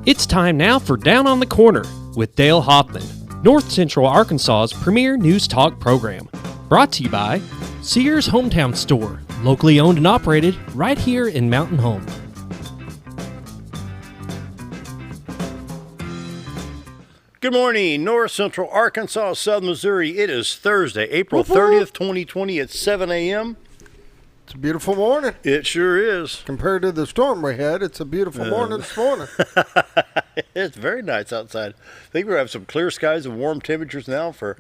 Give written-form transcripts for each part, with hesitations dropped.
It's time now for Down on the Corner with Dale Hoffman, North Central Arkansas's premier news talk program. Brought to you by Sears Hometown Store, locally owned and operated right here in Mountain Home. Good morning, North Central Arkansas, Southern Missouri. It is Thursday, April 30th, 2020 at 7 a.m. It's a beautiful morning. It sure is. Compared to the storm we had, it's a beautiful morning this morning. It's very nice outside. I think we're going to have some clear skies and warm temperatures now for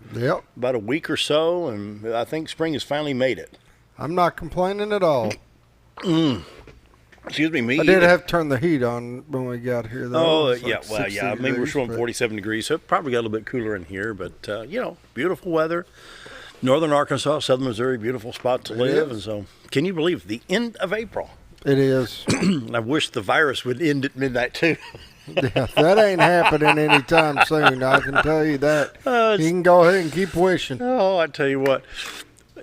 about a week or so, and I think spring has finally made it. I'm not complaining at all. Excuse me, I did have to turn the heat on when we got here, though. Oh, yeah, well, yeah. Maybe we're showing 47 degrees, so it probably got a little bit cooler in here, but, beautiful weather. Northern Arkansas, Southern Missouri, beautiful spot to live. And so, can you believe the end of April? It is. I wish the virus would end at midnight, too. Yeah, that ain't happening anytime soon, I can tell you that. You can go ahead and keep wishing. Oh, I tell you what.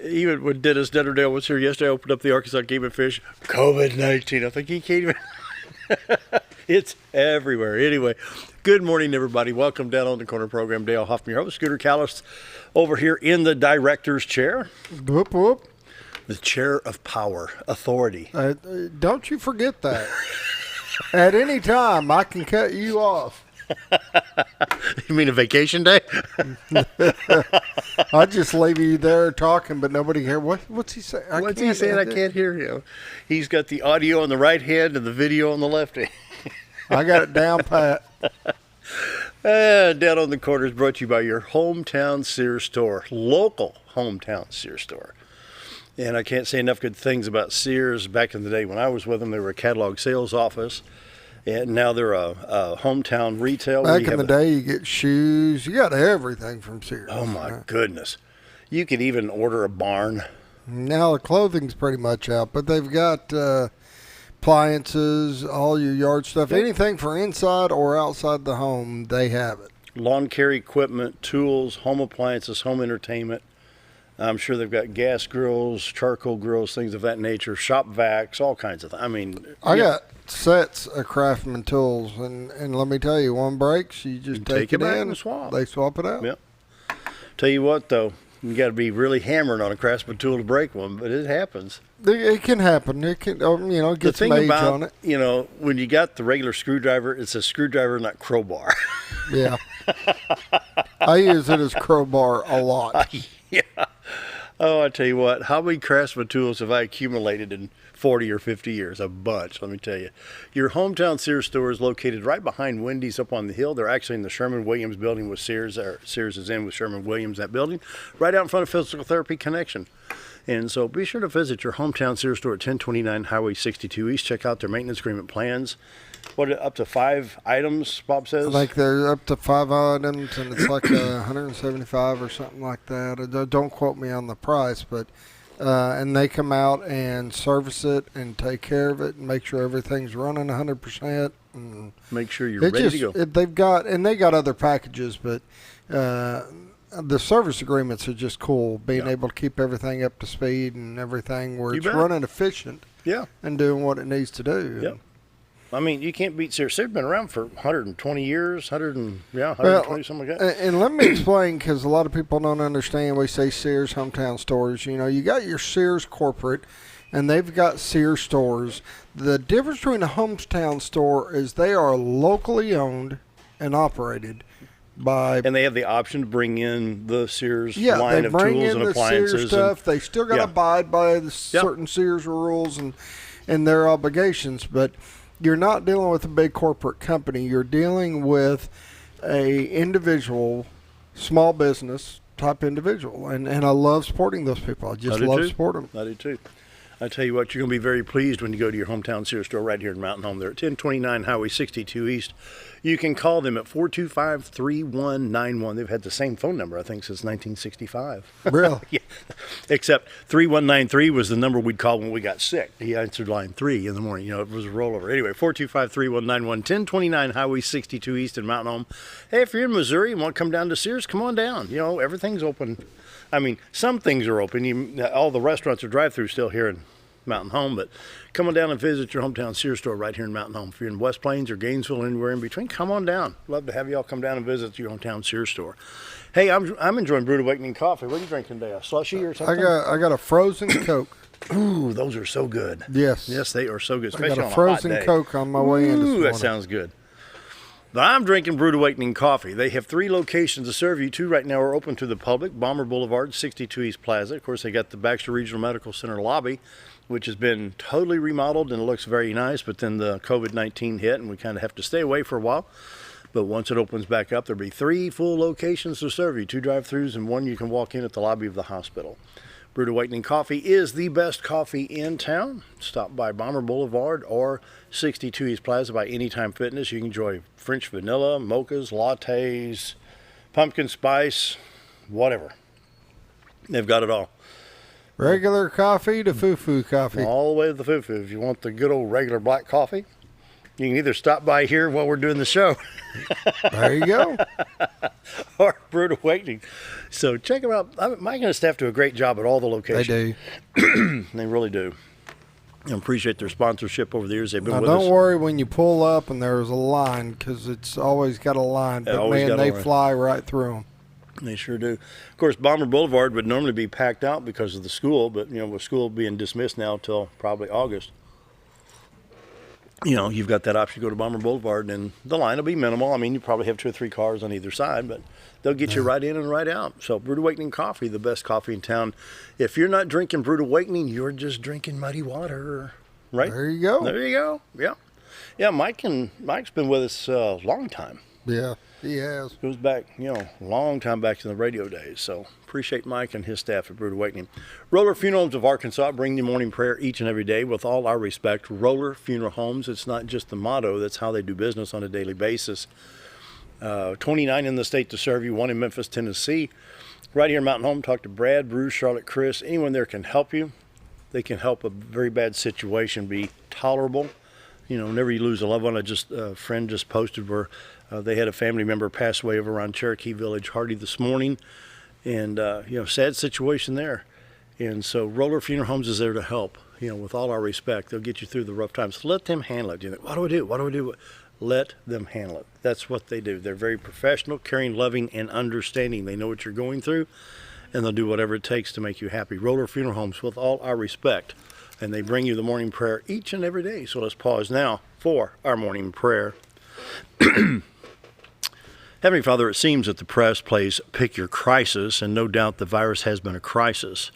Even when Dennis Detterdale was here yesterday, I opened up the Arkansas Game and Fish. COVID-19. I think he can't even. It's everywhere. Anyway, good morning, everybody. Welcome down on the corner program. Dale Hoffman, your host. Scooter Callis over here in the director's chair. Whoop, whoop. The chair of power, authority. Don't you forget that. At any time, I can cut you off. You mean a vacation day? I just leave you there talking, but nobody hear. What's he saying? What's he saying? I can't hear him. He's got the audio on the right hand and the video on the left hand. I got it down pat. Down on the Corner is brought to you by your hometown Sears store, local hometown Sears store. And I can't say enough good things about Sears. Back in the day when I was with them, they were a catalog sales office. And now they're a hometown retail. Back in the day, you get shoes. You got everything from Sears. Oh, my goodness. You could even order a barn. Now the clothing's pretty much out, but they've got appliances, all your yard stuff. Anything for inside or outside the home, they have it. Lawn care equipment, tools, home appliances, home entertainment. I'm sure they've got gas grills, charcoal grills, things of that nature, shop vacs, all kinds of things. I mean, I got sets of Craftsman tools, and let me tell you, one breaks, you just take it in and swap. They swap it out. Yep. Tell you what, though, you got to be really hammering on a Craftsman tool to break one, but it happens. It can happen. It can, get some age on it. When you got the regular screwdriver, it's a screwdriver, not crowbar. Yeah. I use it as crowbar a lot. Yeah. Oh, I tell you what, how many Craftsman tools have I accumulated in 40 or 50 years? A bunch, let me tell you. Your hometown Sears store is located right behind Wendy's up on the hill. They're actually in the Sherman-Williams building with Sears. Sears is in with Sherman-Williams, that building, right out in front of Physical Therapy Connection. And so be sure to visit your hometown Sears store at 1029 Highway 62 East. Check out their maintenance agreement plans. What, up to 5 items, Bob says? Like they're up to 5 items, and it's like 175 or something like that. Don't quote me on the price, but and they come out and service it and take care of it and make sure everything's running 100%. And make sure you're ready to go. They got other packages, but the service agreements are just cool. Being able to keep everything up to speed and everything where it's running efficient. Yeah. And doing what it needs to do. Yeah. I mean, you can't beat Sears. They've been around for 120 years, 120, something like that. And let me explain, because a lot of people don't understand. We say Sears hometown stores. You got your Sears corporate, and they've got Sears stores. The difference between a hometown store is they are locally owned and operated by. And they have the option to bring in the Sears line of tools and appliances. Sears stuff. They still got to abide by the certain Sears rules and their obligations, but you're not dealing with a big corporate company. You're dealing with a individual, small business type individual. And I love supporting those people. I just love supporting them. I do too. I tell you what, you're going to be very pleased when you go to your hometown Sears store right here in Mountain Home. They're at 1029 Highway 62 East. You can call them at 425-3191. They've had the same phone number, I think, since 1965. Really? Yeah. Except 3193 was the number we'd call when we got sick. He answered line 3 in the morning. It was a rollover. Anyway, 425-3191, 1029 Highway 62 East in Mountain Home. Hey, if you're in Missouri and want to come down to Sears, come on down. Everything's open. I mean, some things are open. All the restaurants are drive-through still here in Mountain Home. But come on down and visit your hometown Sears store right here in Mountain Home. If you're in West Plains or Gainesville, anywhere in between, come on down. Love to have y'all come down and visit your hometown Sears store. Hey, I'm enjoying Brewed Awakening coffee. What are you drinking today? A slushy or something? I got a frozen Coke. Ooh, those are so good. Yes. Yes, they are so good, I especially got on a a frozen hot day. Coke on my way in this morning. That sounds good. But I'm drinking Brewed Awakening coffee. They have 3 locations to serve you. 2 right now are open to the public. Bomber Boulevard, 62 East Plaza. Of course, they got the Baxter Regional Medical Center lobby, which has been totally remodeled and it looks very nice. But then the COVID-19 hit and we kind of have to stay away for a while. But once it opens back up, there'll be 3 full locations to serve you. 2 drive-thrus and 1 you can walk in at the lobby of the hospital. Brewed Awakening coffee is the best coffee in town. Stop by Bomber Boulevard or 62 East Plaza by Anytime Fitness. You can enjoy French vanilla, mochas, lattes, pumpkin spice, whatever. They've got it all. Regular coffee to foo-foo coffee. All the way to the foo-foo. If you want the good old regular black coffee, you can either stop by here while we're doing the show. There you go. Or Brewed Awakening. So check them out. Mike and his staff do a great job at all the locations. They do. They really do. I appreciate their sponsorship over the years. They've been now, with us. don't worry when you pull up and there's a line, because it's always got a line. But, man, they fly right through them. They sure do. Of course, Bomber Boulevard would normally be packed out because of the school, but, with school being dismissed now till probably August, you've got that option to go to Bomber Boulevard, and the line will be minimal. I mean, you probably have 2 or 3 cars on either side, but they'll get you right in and right out. So Brewed Awakening coffee, the best coffee in town. If you're not drinking Brewed Awakening, you're just drinking muddy water, right? There you go. There you go. Yeah. Yeah, Mike's been with us a long time. Yeah, he has. Goes back, long time back in the radio days. So appreciate Mike and his staff at Brewed Awakening. Roller Funeral Homes of Arkansas bring you morning prayer each and every day with all our respect. Roller Funeral Homes, it's not just the motto, that's how they do business on a daily basis. 29 in the state to serve you, 1 in Memphis, Tennessee. Right here in Mountain Home, talk to Brad, Bruce, Charlotte, Chris. Anyone there can help you. They can help a very bad situation be tolerable. Whenever you lose a loved one, a friend just posted where they had a family member pass away over around Cherokee Village, Hardy, this morning. And, sad situation there. And so Roller Funeral Homes is there to help, with all our respect. They'll get you through the rough times. Let them handle it. You think, what do I do? What do I do? Let them handle it. That's what they do. They're very professional, caring, loving, and understanding. They know what you're going through, and they'll do whatever it takes to make you happy. Roller Funeral Homes, with all our respect. And they bring you the morning prayer each and every day. So let's pause now for our morning prayer. Heavenly Father, it seems that the press plays Pick Your Crisis, and no doubt the virus has been a crisis.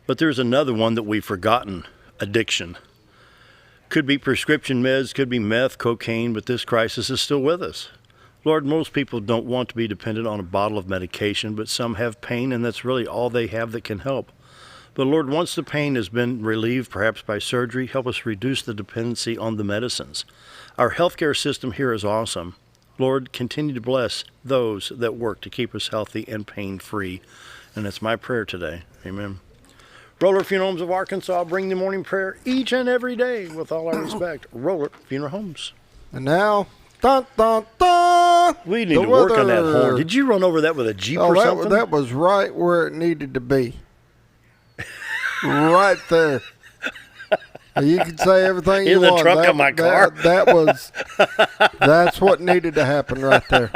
But there's another one that we've forgotten, addiction. Could be prescription meds, could be meth, cocaine, but this crisis is still with us. Lord, most people don't want to be dependent on a bottle of medication, but some have pain, and that's really all they have that can help. But Lord, once the pain has been relieved, perhaps by surgery, help us reduce the dependency on the medicines. Our healthcare system here is awesome. Lord, continue to bless those that work to keep us healthy and pain-free. And that's my prayer today. Amen. Roller Funeral Homes of Arkansas bring the morning prayer each and every day with all our respect. Roller Funeral Homes. And now, dun, dun, dun, we need to work on that horn. Did you run over that with a Jeep or something? That was right where it needed to be. Right there. You can say everything you want. In the trunk of my car. That's what needed to happen right there.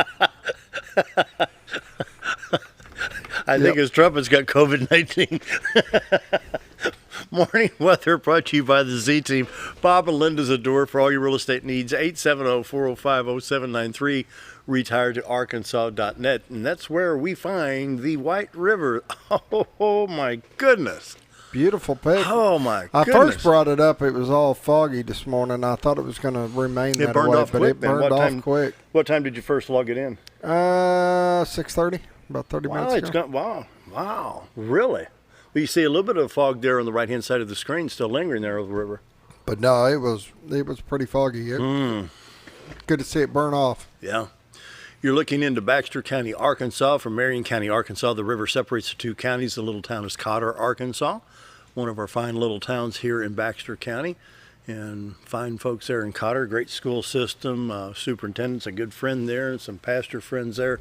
I think his trumpet's got COVID-19. Morning weather brought to you by the Z-Team. Bob and Linda's a door for all your real estate needs. 870-405-0793. Retiredtoarkansas.net. And that's where we find the White River. Oh my goodness. Beautiful picture. Oh, my goodness. I first brought it up. It was all foggy this morning. I thought it was going to remain that way. It burned off quick. What time did you first log it in? 6:30, about 30 minutes ago. Wow. Really? Well, you see a little bit of fog there on the right-hand side of the screen still lingering there over the river. But no, it was pretty foggy. Good to see it burn off. Yeah. You're looking into Baxter County, Arkansas. From Marion County, Arkansas, the river separates the 2 counties. The little town is Cotter, Arkansas, one of our fine little towns here in Baxter County. And fine folks there in Cotter, great school system, superintendent's a good friend there, and some pastor friends there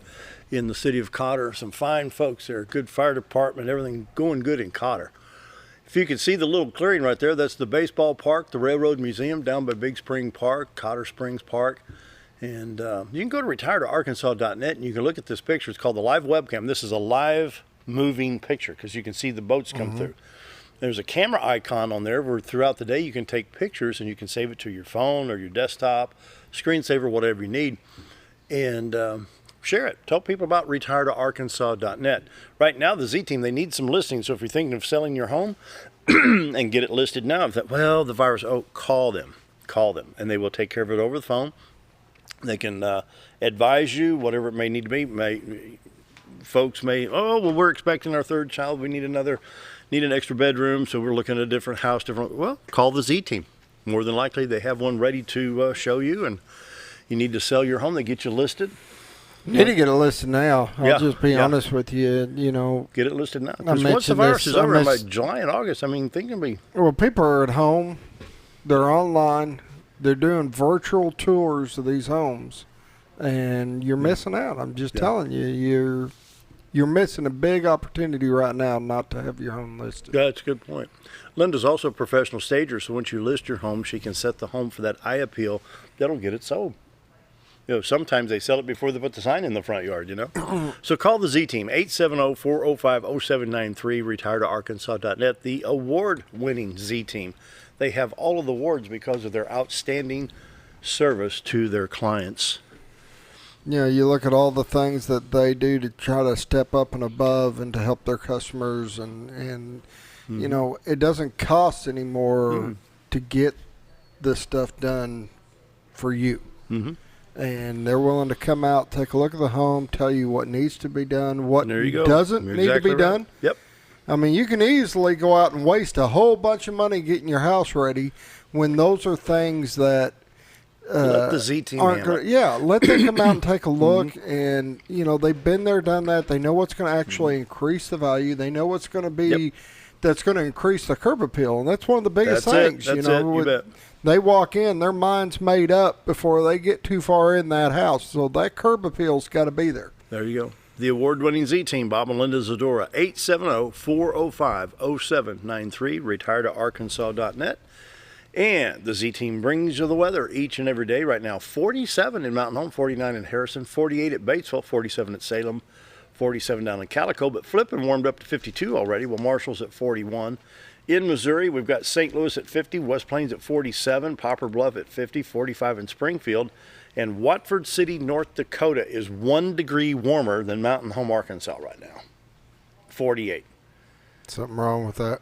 in the city of Cotter. Some fine folks there, good fire department, everything going good in Cotter. If you can see the little clearing right there, that's the baseball park, the Railroad Museum down by Big Spring Park, Cotter Springs Park. And you can go to retiredarkansas.net and you can look at this picture. It's called the live webcam. This is a live moving picture because you can see the boats come through. There's a camera icon on there where throughout the day you can take pictures and you can save it to your phone or your desktop, screensaver, whatever you need, and share it. Tell people about retiredarkansas.net. Right now, the Z Team, they need some listings. So if you're thinking of selling your home and get it listed now, if that, well, the virus, call them, and they will take care of it over the phone. They can advise you, whatever it may need to be. Folks may, we're expecting our third child. We need an extra bedroom, so we're looking at a different house. Well, call the Z Team. More than likely, they have one ready to show you, and you need to sell your home. They get you listed. You need to get it listed now. I'll just be honest with you. Get it listed now. Because once the virus is over, by July and August, things can be. Well, people are at home. They're online. They're doing virtual tours of these homes, and you're missing out. I'm just telling you, you're missing a big opportunity right now not to have your home listed. Yeah, that's a good point. Linda's also a professional stager, so once you list your home, she can set the home for that eye appeal that'll get it sold. Sometimes they sell it before they put the sign in the front yard, So call the Z Team, 870-405-0793, retiredarkansas.net, the award-winning Z Team. They have all of the awards because of their outstanding service to their clients. You look at all the things that they do to try to step up and above and to help their customers, and it doesn't cost anymore to get this stuff done for you. And they're willing to come out, take a look at the home, tell you what needs to be done, what doesn't need to be done. Yep. You can easily go out and waste a whole bunch of money getting your house ready when those are things that let the Z Team let them come out and take a look. And they've been there, done that. They know what's going to actually increase the value. They know what's going to be that's going to increase the curb appeal, and that's one of the biggest things. You bet. They walk in, their mind's made up before they get too far in that house. So that curb appeal's got to be there. There you go. The award-winning Z Team, Bob and Linda Zadora, 870-405-0793, retiredarkansas.net. And the Z Team brings you the weather each and every day. Right now, 47 in Mountain Home, 49 in Harrison, 48 at Batesville, 47 at Salem, 47 down in Calico, but flipping warmed up to 52 already. Well, Marshall's at 41. In Missouri, we've got St. Louis at 50, West Plains at 47, Poplar Bluff at 50, 45 in Springfield, and Watford City, North Dakota is 1 degree warmer than Mountain Home, Arkansas right now, 48. Something wrong with that?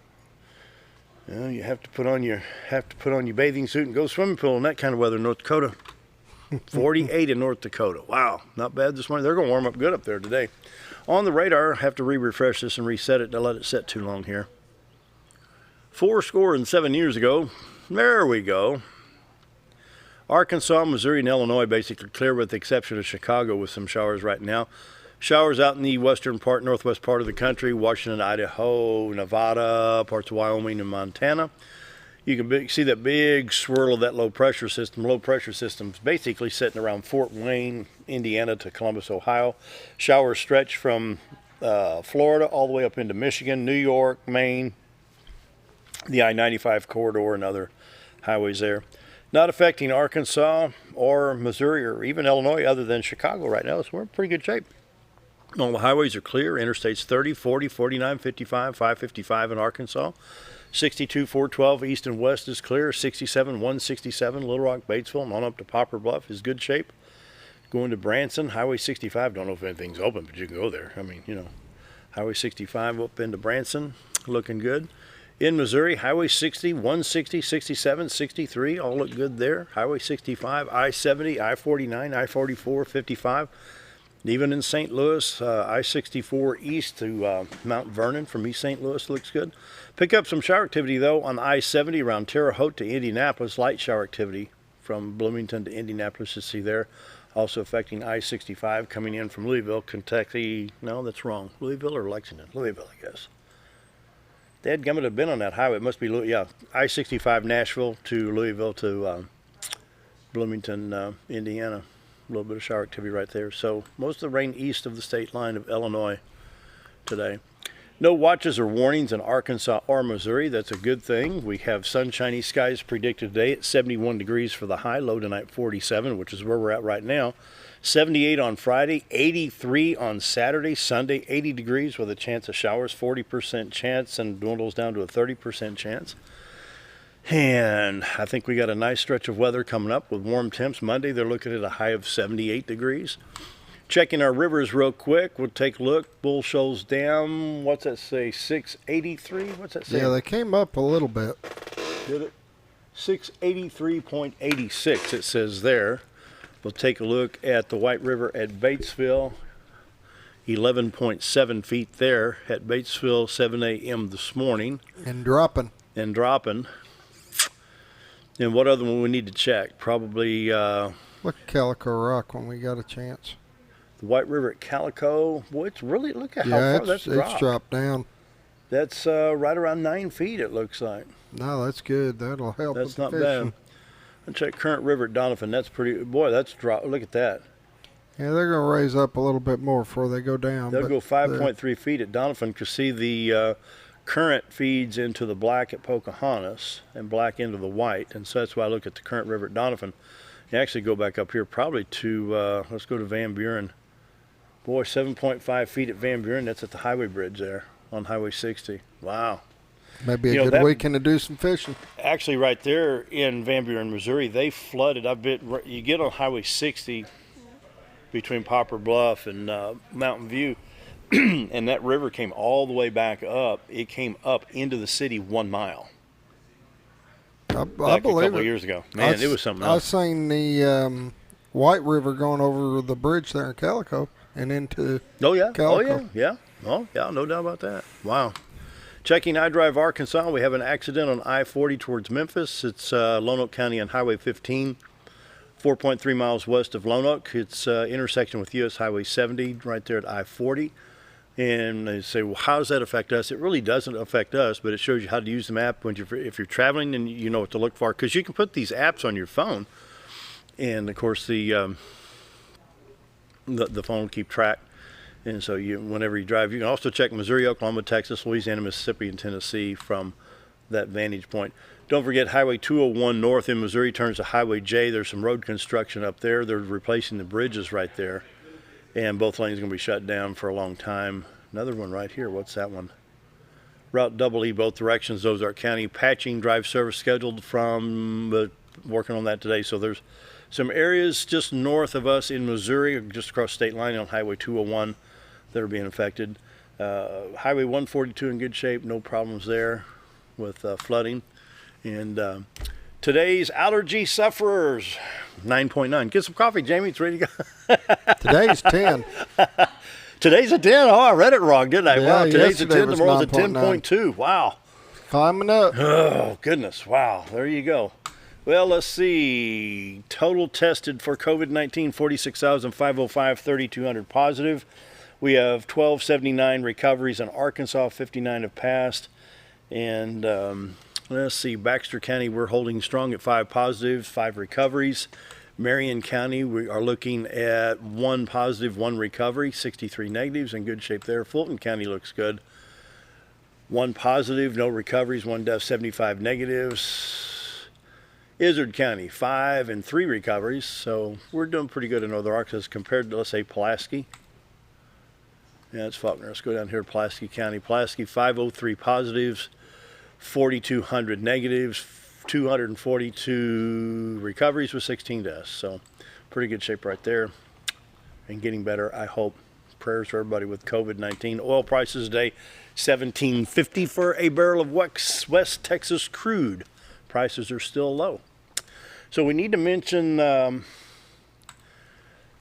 You have to put on your bathing suit and go swimming pool in that kind of weather in North Dakota. 48 in North Dakota. Wow, not bad this morning. They're going to warm up good up there today. On the radar, I have to refresh this and reset it. Don't let it set too long here. 47 years ago, there we go. Arkansas, Missouri, and Illinois basically clear with the exception of Chicago with some showers right now. Showers out in the northwest part of the country, Washington, Idaho, Nevada, parts of Wyoming and Montana. You can see that big swirl of that low pressure system. Low pressure system's basically sitting around Fort Wayne, Indiana to Columbus, Ohio. Showers stretch from Florida all the way up into Michigan, New York, Maine, the I-95 corridor and other highways there. Not affecting Arkansas or Missouri or even Illinois other than Chicago right now, so we're in pretty good shape. All the highways are clear. Interstates 30, 40, 49, 55, 555 in Arkansas. 62, 412 east and west is clear. 67, 167, Little Rock, Batesville, and on up to Poplar Bluff is good shape. Going to Branson, Highway 65, don't know if anything's open, but you can go there. Highway 65 up into Branson, looking good. In Missouri, Highway 60, 160, 67, 63, all look good there. Highway 65, I-70, I-49, I-44, 55. Even in St. Louis, I-64 east to Mount Vernon from East St. Louis looks good. Pick up some shower activity, though, on I-70 around Terre Haute to Indianapolis. Light shower activity from Bloomington to Indianapolis you see there. Also affecting I-65 coming in from Louisville, Kentucky. No, that's wrong. Louisville or Lexington? Louisville, I guess. Dadgummit have been on that highway. It must be, I-65 Nashville to Louisville to Bloomington, Indiana. A little bit of shower activity right there. So most of the rain east of the state line of Illinois today. No watches or warnings in Arkansas or Missouri. That's a good thing. We have sunshiny skies predicted today at 71 degrees for the high, low tonight 47, which is where we're at right now. 78 on Friday, 83 on Saturday, Sunday 80 degrees with a chance of showers, 40% chance, and dwindles down to a 30% chance. And I think we got a nice stretch of weather coming up with warm temps. Monday they're looking at a high of 78 degrees. Checking our rivers real quick, we'll take a look. Bull Shoals Dam, what's that say, 683? What's that say? Yeah, they came up a little bit. Did it? 683.86 it says there. We'll take a look at the White River at Batesville, 11.7 feet there at Batesville, 7 a.m. this morning. And dropping. And what other one we need to check? Probably... look at Calico Rock when we got a chance. The White River at Calico, boy, it's really, look at how far that's dropped. It's dropped down. That's right around 9 feet, it looks like. No, that's good. That'll help. That's with not fishing. bad. And check Current River at Donovan. That's pretty, boy, that's dropped. Look at that. Yeah, they're going to raise up a little bit more before they go down. They'll go 5.3 feet at Donovan because, see, the current feeds into the black at Pocahontas and black into the white. And so that's why I look at the Current River at Donovan. You actually go back up here probably to, let's go to Van Buren. Boy, 7.5 feet at Van Buren. That's at the highway bridge there on Highway 60. Wow. Maybe a good weekend to do some fishing. Actually, right there in Van Buren, Missouri, they flooded. You get on Highway 60 between Poplar Bluff and Mountain View, and that river came all the way back up. It came up into the city 1 mile. I believe a couple it. Of years ago. Man, it was something else. I seen the White River going over the bridge there in Calico and into Calico. Oh, yeah. Oh, yeah, no doubt about that. Wow. Checking I-Drive Arkansas, we have an accident on I-40 towards Memphis. It's Lonoke County on Highway 15, 4.3 miles west of Lonoke. It's intersection with US Highway 70 right there at I-40. And they say, well, how does that affect us? It really doesn't affect us, but it shows you how to use the map if you're traveling and you know what to look for. Because you can put these apps on your phone, and of course the phone will keep track. And so whenever you drive, you can also check Missouri, Oklahoma, Texas, Louisiana, Mississippi, and Tennessee from that vantage point. Don't forget Highway 201 north in Missouri turns to Highway J. There's some road construction up there. They're replacing the bridges right there. And both lanes are going to be shut down for a long time. Another one right here. What's that one? Route EE, both directions, Ozark County. Patching drive service scheduled from, working on that today. So there's some areas just north of us in Missouri, just across state line on Highway 201 that are being affected. Highway 142 in good shape, no problems there with flooding. And today's allergy sufferers, 9.9. Get some coffee, Jamie. It's ready to go. Today's 10. Today's a 10. Oh, I read it wrong, didn't I? Yeah, wow, today's a 10. Was Tomorrow's a 10.2. Wow. Climbing up. Oh, goodness. Wow. There you go. Well, let's see. Total tested for COVID-19, 46,505, 3,200 positive. We have 1,279 recoveries in Arkansas, 59 have passed. And let's see, Baxter County, we're holding strong at 5 positives, 5 recoveries. Marion County, we are looking at 1 positive, 1 recovery, 63 negatives, in good shape there. Fulton County looks good. 1 positive, no recoveries, 1 death, 75 negatives. Izard County, 5 and 3 recoveries. So we're doing pretty good in Northern Arkansas compared to, let's say, Pulaski. Yeah, it's Faulkner. Let's go down here to Pulaski County. Pulaski, 503 positives, 4,200 negatives, 242 recoveries with 16 deaths. So pretty good shape right there and getting better, I hope. Prayers for everybody with COVID-19. Oil prices today, $17.50 for a barrel of West Texas crude. Prices are still low. So we need to mention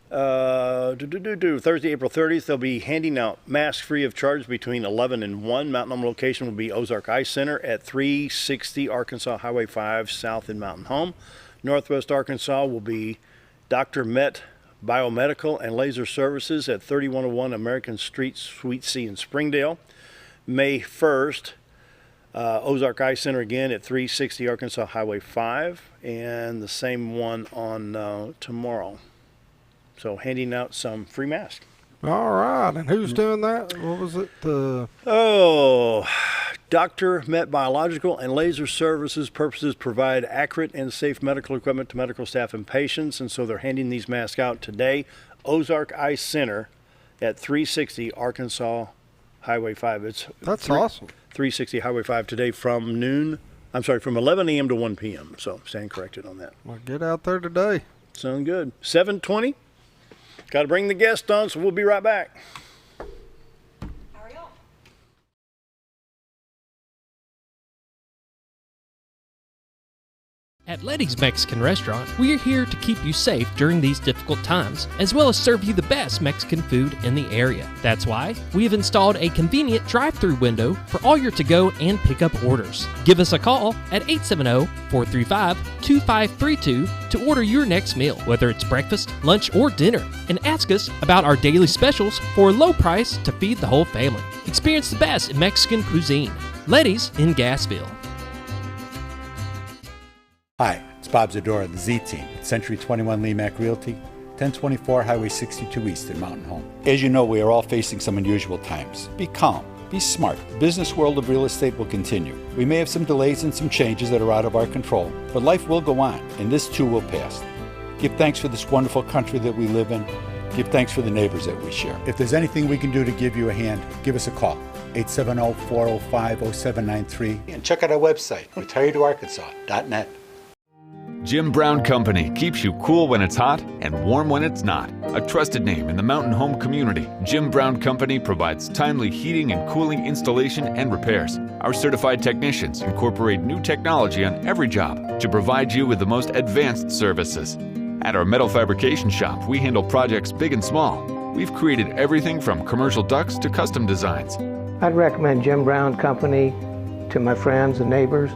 Thursday, April 30th, they'll be handing out masks free of charge between 11 and 1. Mountain Home location will be Ozark Ice Center at 360 Arkansas Highway 5 south in Mountain Home. Northwest Arkansas will be Dr. Met Biomedical and Laser Services at 3101 American Street, Suite C in Springdale. May 1st, Ozark Ice Center again at 360 Arkansas Highway 5, and the same one on tomorrow. So handing out some free masks. All right. And who's doing that? What was it? Dr. Met Biological and Laser Services purposes provide accurate and safe medical equipment to medical staff and patients, and so they're handing these masks out today. Ozark Eye Center at 360 Arkansas Highway 5. That's awesome. 360 Highway 5 today from 11 a.m. to 1 p.m. So stand corrected on that. Well, get out there today. Sound good. 7:20. Got to bring the guest on, so we'll be right back. At Letty's Mexican Restaurant, we are here to keep you safe during these difficult times, as well as serve you the best Mexican food in the area. That's why we have installed a convenient drive-through window for all your to-go and pickup orders. Give us a call at 870-435-2532 to order your next meal, whether it's breakfast, lunch, or dinner, and ask us about our daily specials for a low price to feed the whole family. Experience the best in Mexican cuisine. Letty's in Gassville. Hi, it's Bob Zadora, the Z-Team at Century 21 Lemac Realty, 1024 Highway 62 East in Mountain Home. As you know, we are all facing some unusual times. Be calm, be smart. The business world of real estate will continue. We may have some delays and some changes that are out of our control, but life will go on, and this too will pass. Give thanks for this wonderful country that we live in. Give thanks for the neighbors that we share. If there's anything we can do to give you a hand, give us a call, 870-405-0793, and check out our website, retiredarkansas.net. Jim Brown Company keeps you cool when it's hot and warm when it's not. A trusted name in the mountain home community, Jim Brown Company provides timely heating and cooling installation and repairs. Our certified technicians incorporate new technology on every job to provide you with the most advanced services. At our metal fabrication shop, we handle projects big and small. We've created everything from commercial ducts to custom designs. I'd recommend Jim Brown Company to my friends and neighbors.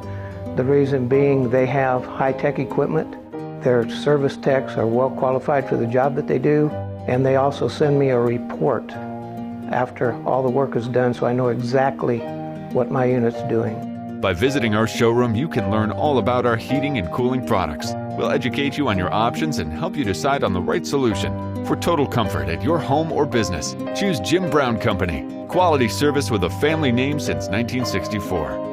The reason being they have high-tech equipment, their service techs are well qualified for the job that they do, and they also send me a report after all the work is done so I know exactly what my unit's doing. By visiting our showroom, you can learn all about our heating and cooling products. We'll educate you on your options and help you decide on the right solution. For total comfort at your home or business, choose Jim Brown Company. Quality service with a family name since 1964.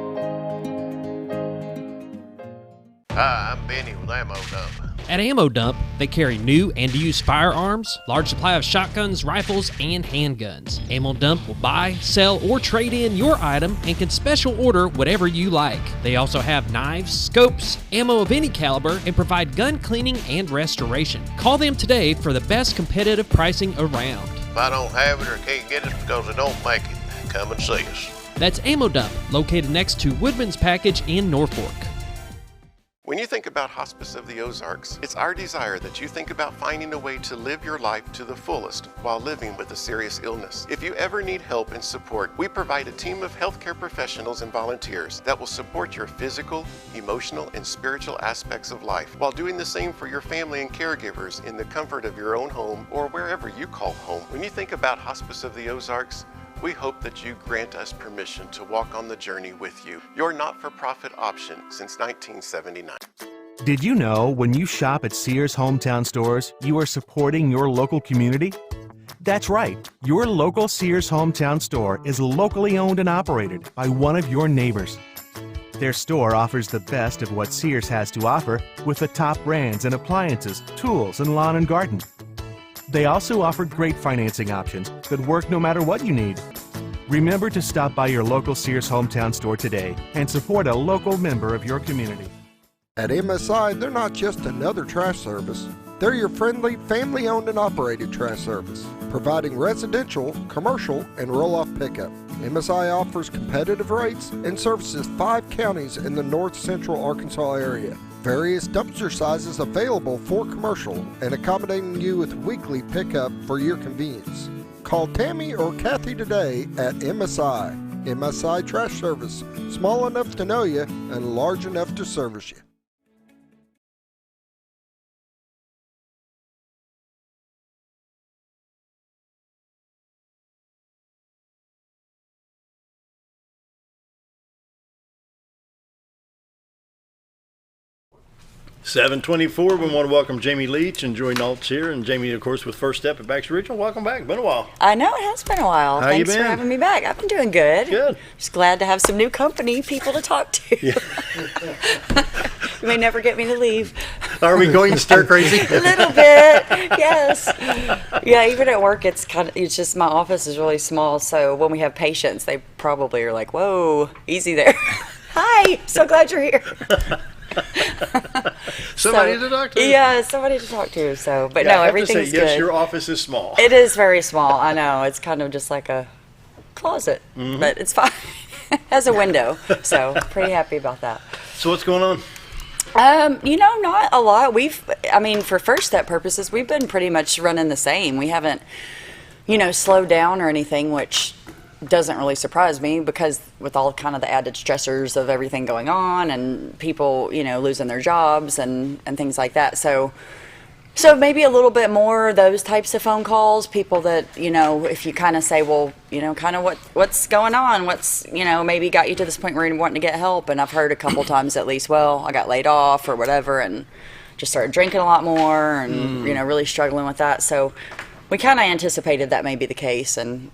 Hi, I'm Benny with Ammo Dump. At Ammo Dump, they carry new and used firearms, large supply of shotguns, rifles, and handguns. Ammo Dump will buy, sell, or trade in your item and can special order whatever you like. They also have knives, scopes, ammo of any caliber, and provide gun cleaning and restoration. Call them today for the best competitive pricing around. If I don't have it or can't get it because they don't make it, come and see us. That's Ammo Dump, located next to Woodman's Package in Norfolk. When you think about Hospice of the Ozarks, it's our desire that you think about finding a way to live your life to the fullest while living with a serious illness. If you ever need help and support, we provide a team of healthcare professionals and volunteers that will support your physical, emotional, and spiritual aspects of life while doing the same for your family and caregivers in the comfort of your own home or wherever you call home. When you think about Hospice of the Ozarks, we hope that you grant us permission to walk on the journey with you. Your not-for-profit option since 1979. Did you know when you shop at Sears Hometown Stores, you are supporting your local community? That's right. Your local Sears Hometown Store is locally owned and operated by one of your neighbors. Their store offers the best of what Sears has to offer with the top brands and appliances, tools, and lawn and garden. They also offer great financing options that work no matter what you need. Remember to stop by your local Sears Hometown Store today and support a local member of your community. At MSI, they're not just another trash service. They're your friendly, family-owned and operated trash service, providing residential, commercial, and roll-off pickup. MSI offers competitive rates and services 5 counties in the north central Arkansas area. Various dumpster sizes available for commercial and accommodating you with weekly pickup for your convenience. Call Tammy or Kathy today at MSI. MSI Trash Service, small enough to know you and large enough to service you. 7:24. We want to welcome Jamie Leach and Joy Nault's here, and Jamie, of course, with First Step at Baxter Regional. Welcome back. Been a while. I know it has been a while. How you Thanks been? for having me back. I've been doing good. Good. Just glad to have some new company, people to talk to. Yeah. You may never get me to leave. Are we going stir crazy? A little bit, yes. Yeah, even at work, it's just my office is really small, so when we have patients, they probably are like, "Whoa, easy there." Hi, so glad you're here. Somebody to talk to. Yeah, somebody to talk to. So, but Yeah, no, I have to everything's say, yes, good. your office is small. It is very small. I know. It's kind of just like a closet, but it's fine. It has a window, so pretty happy about that. So what's going on? Not a lot. For First Step purposes, we've been pretty much running the same. We haven't, slowed down or anything, which doesn't really surprise me because with all kind of the added stressors of everything going on and people, losing their jobs and things like that. So maybe a little bit more those types of phone calls, people that, if you kind of say, well, kind of what's going on, what's, maybe got you to this point where you're wanting to get help. And I've heard a couple times at least, well, I got laid off or whatever and just started drinking a lot more and, really struggling with that. So we kind of anticipated that may be the case. And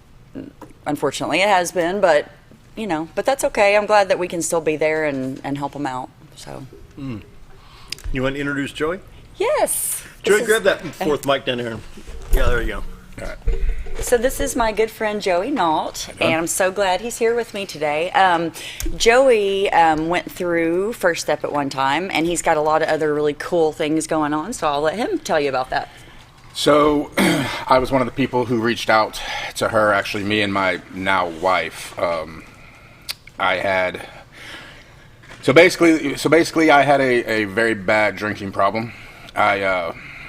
unfortunately it has been, but that's okay. I'm glad that we can still be there and help them out. So. You want to introduce Joey? Yes. Joey, grab that fourth mic down there. Yeah, there you go. All right. So this is my good friend Joey Nault, and I'm so glad he's here with me today. Joey went through First Step at one time, and he's got a lot of other really cool things going on, so I'll let him tell you about that. So I was one of the people who reached out to her, actually me and my now wife. So basically I had a very bad drinking problem.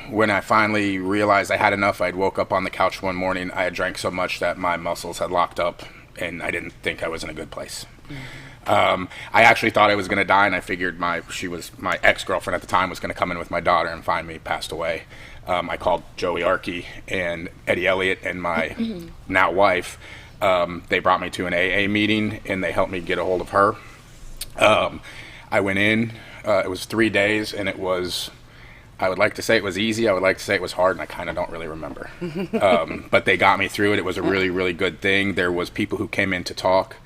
When I finally realized I had enough, I'd woke up on the couch one morning. I had drank so much that my muscles had locked up, and I didn't think I was in a good place. I actually thought I was going to die, and I figured my ex-girlfriend at the time was going to come in with my daughter and find me passed away. I called Joey Arkey and Eddie Elliott and my now wife. They brought me to an AA meeting, and they helped me get a hold of her. I went in. It was 3 days, and it was... I would like to say it was easy. I would like to say it was hard, and I kind of don't really remember. But they got me through it. It was a really, really good thing. There was people who came in to talk,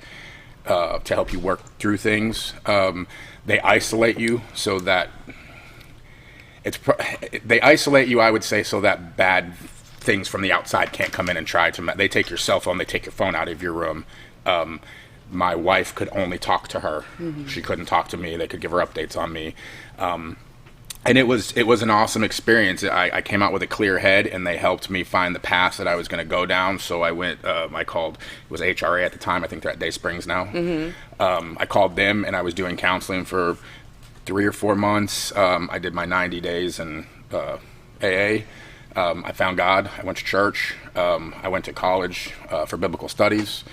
to help you work through things. They isolate you so that I would say, so that bad things from the outside can't come in and try to. They take your cell phone. They take your phone out of your room. My wife could only talk to her. She couldn't talk to me. They could give her updates on me. And it was an awesome experience. I came out with a clear head, and they helped me find the path that I was going to go down. So I went, it was HRA at the time. I think they're at Day Springs now. I called them, and I was doing counseling for 3 or 4 months. I did my 90 days in AA. I found God. I went to church. I went to college for biblical studies.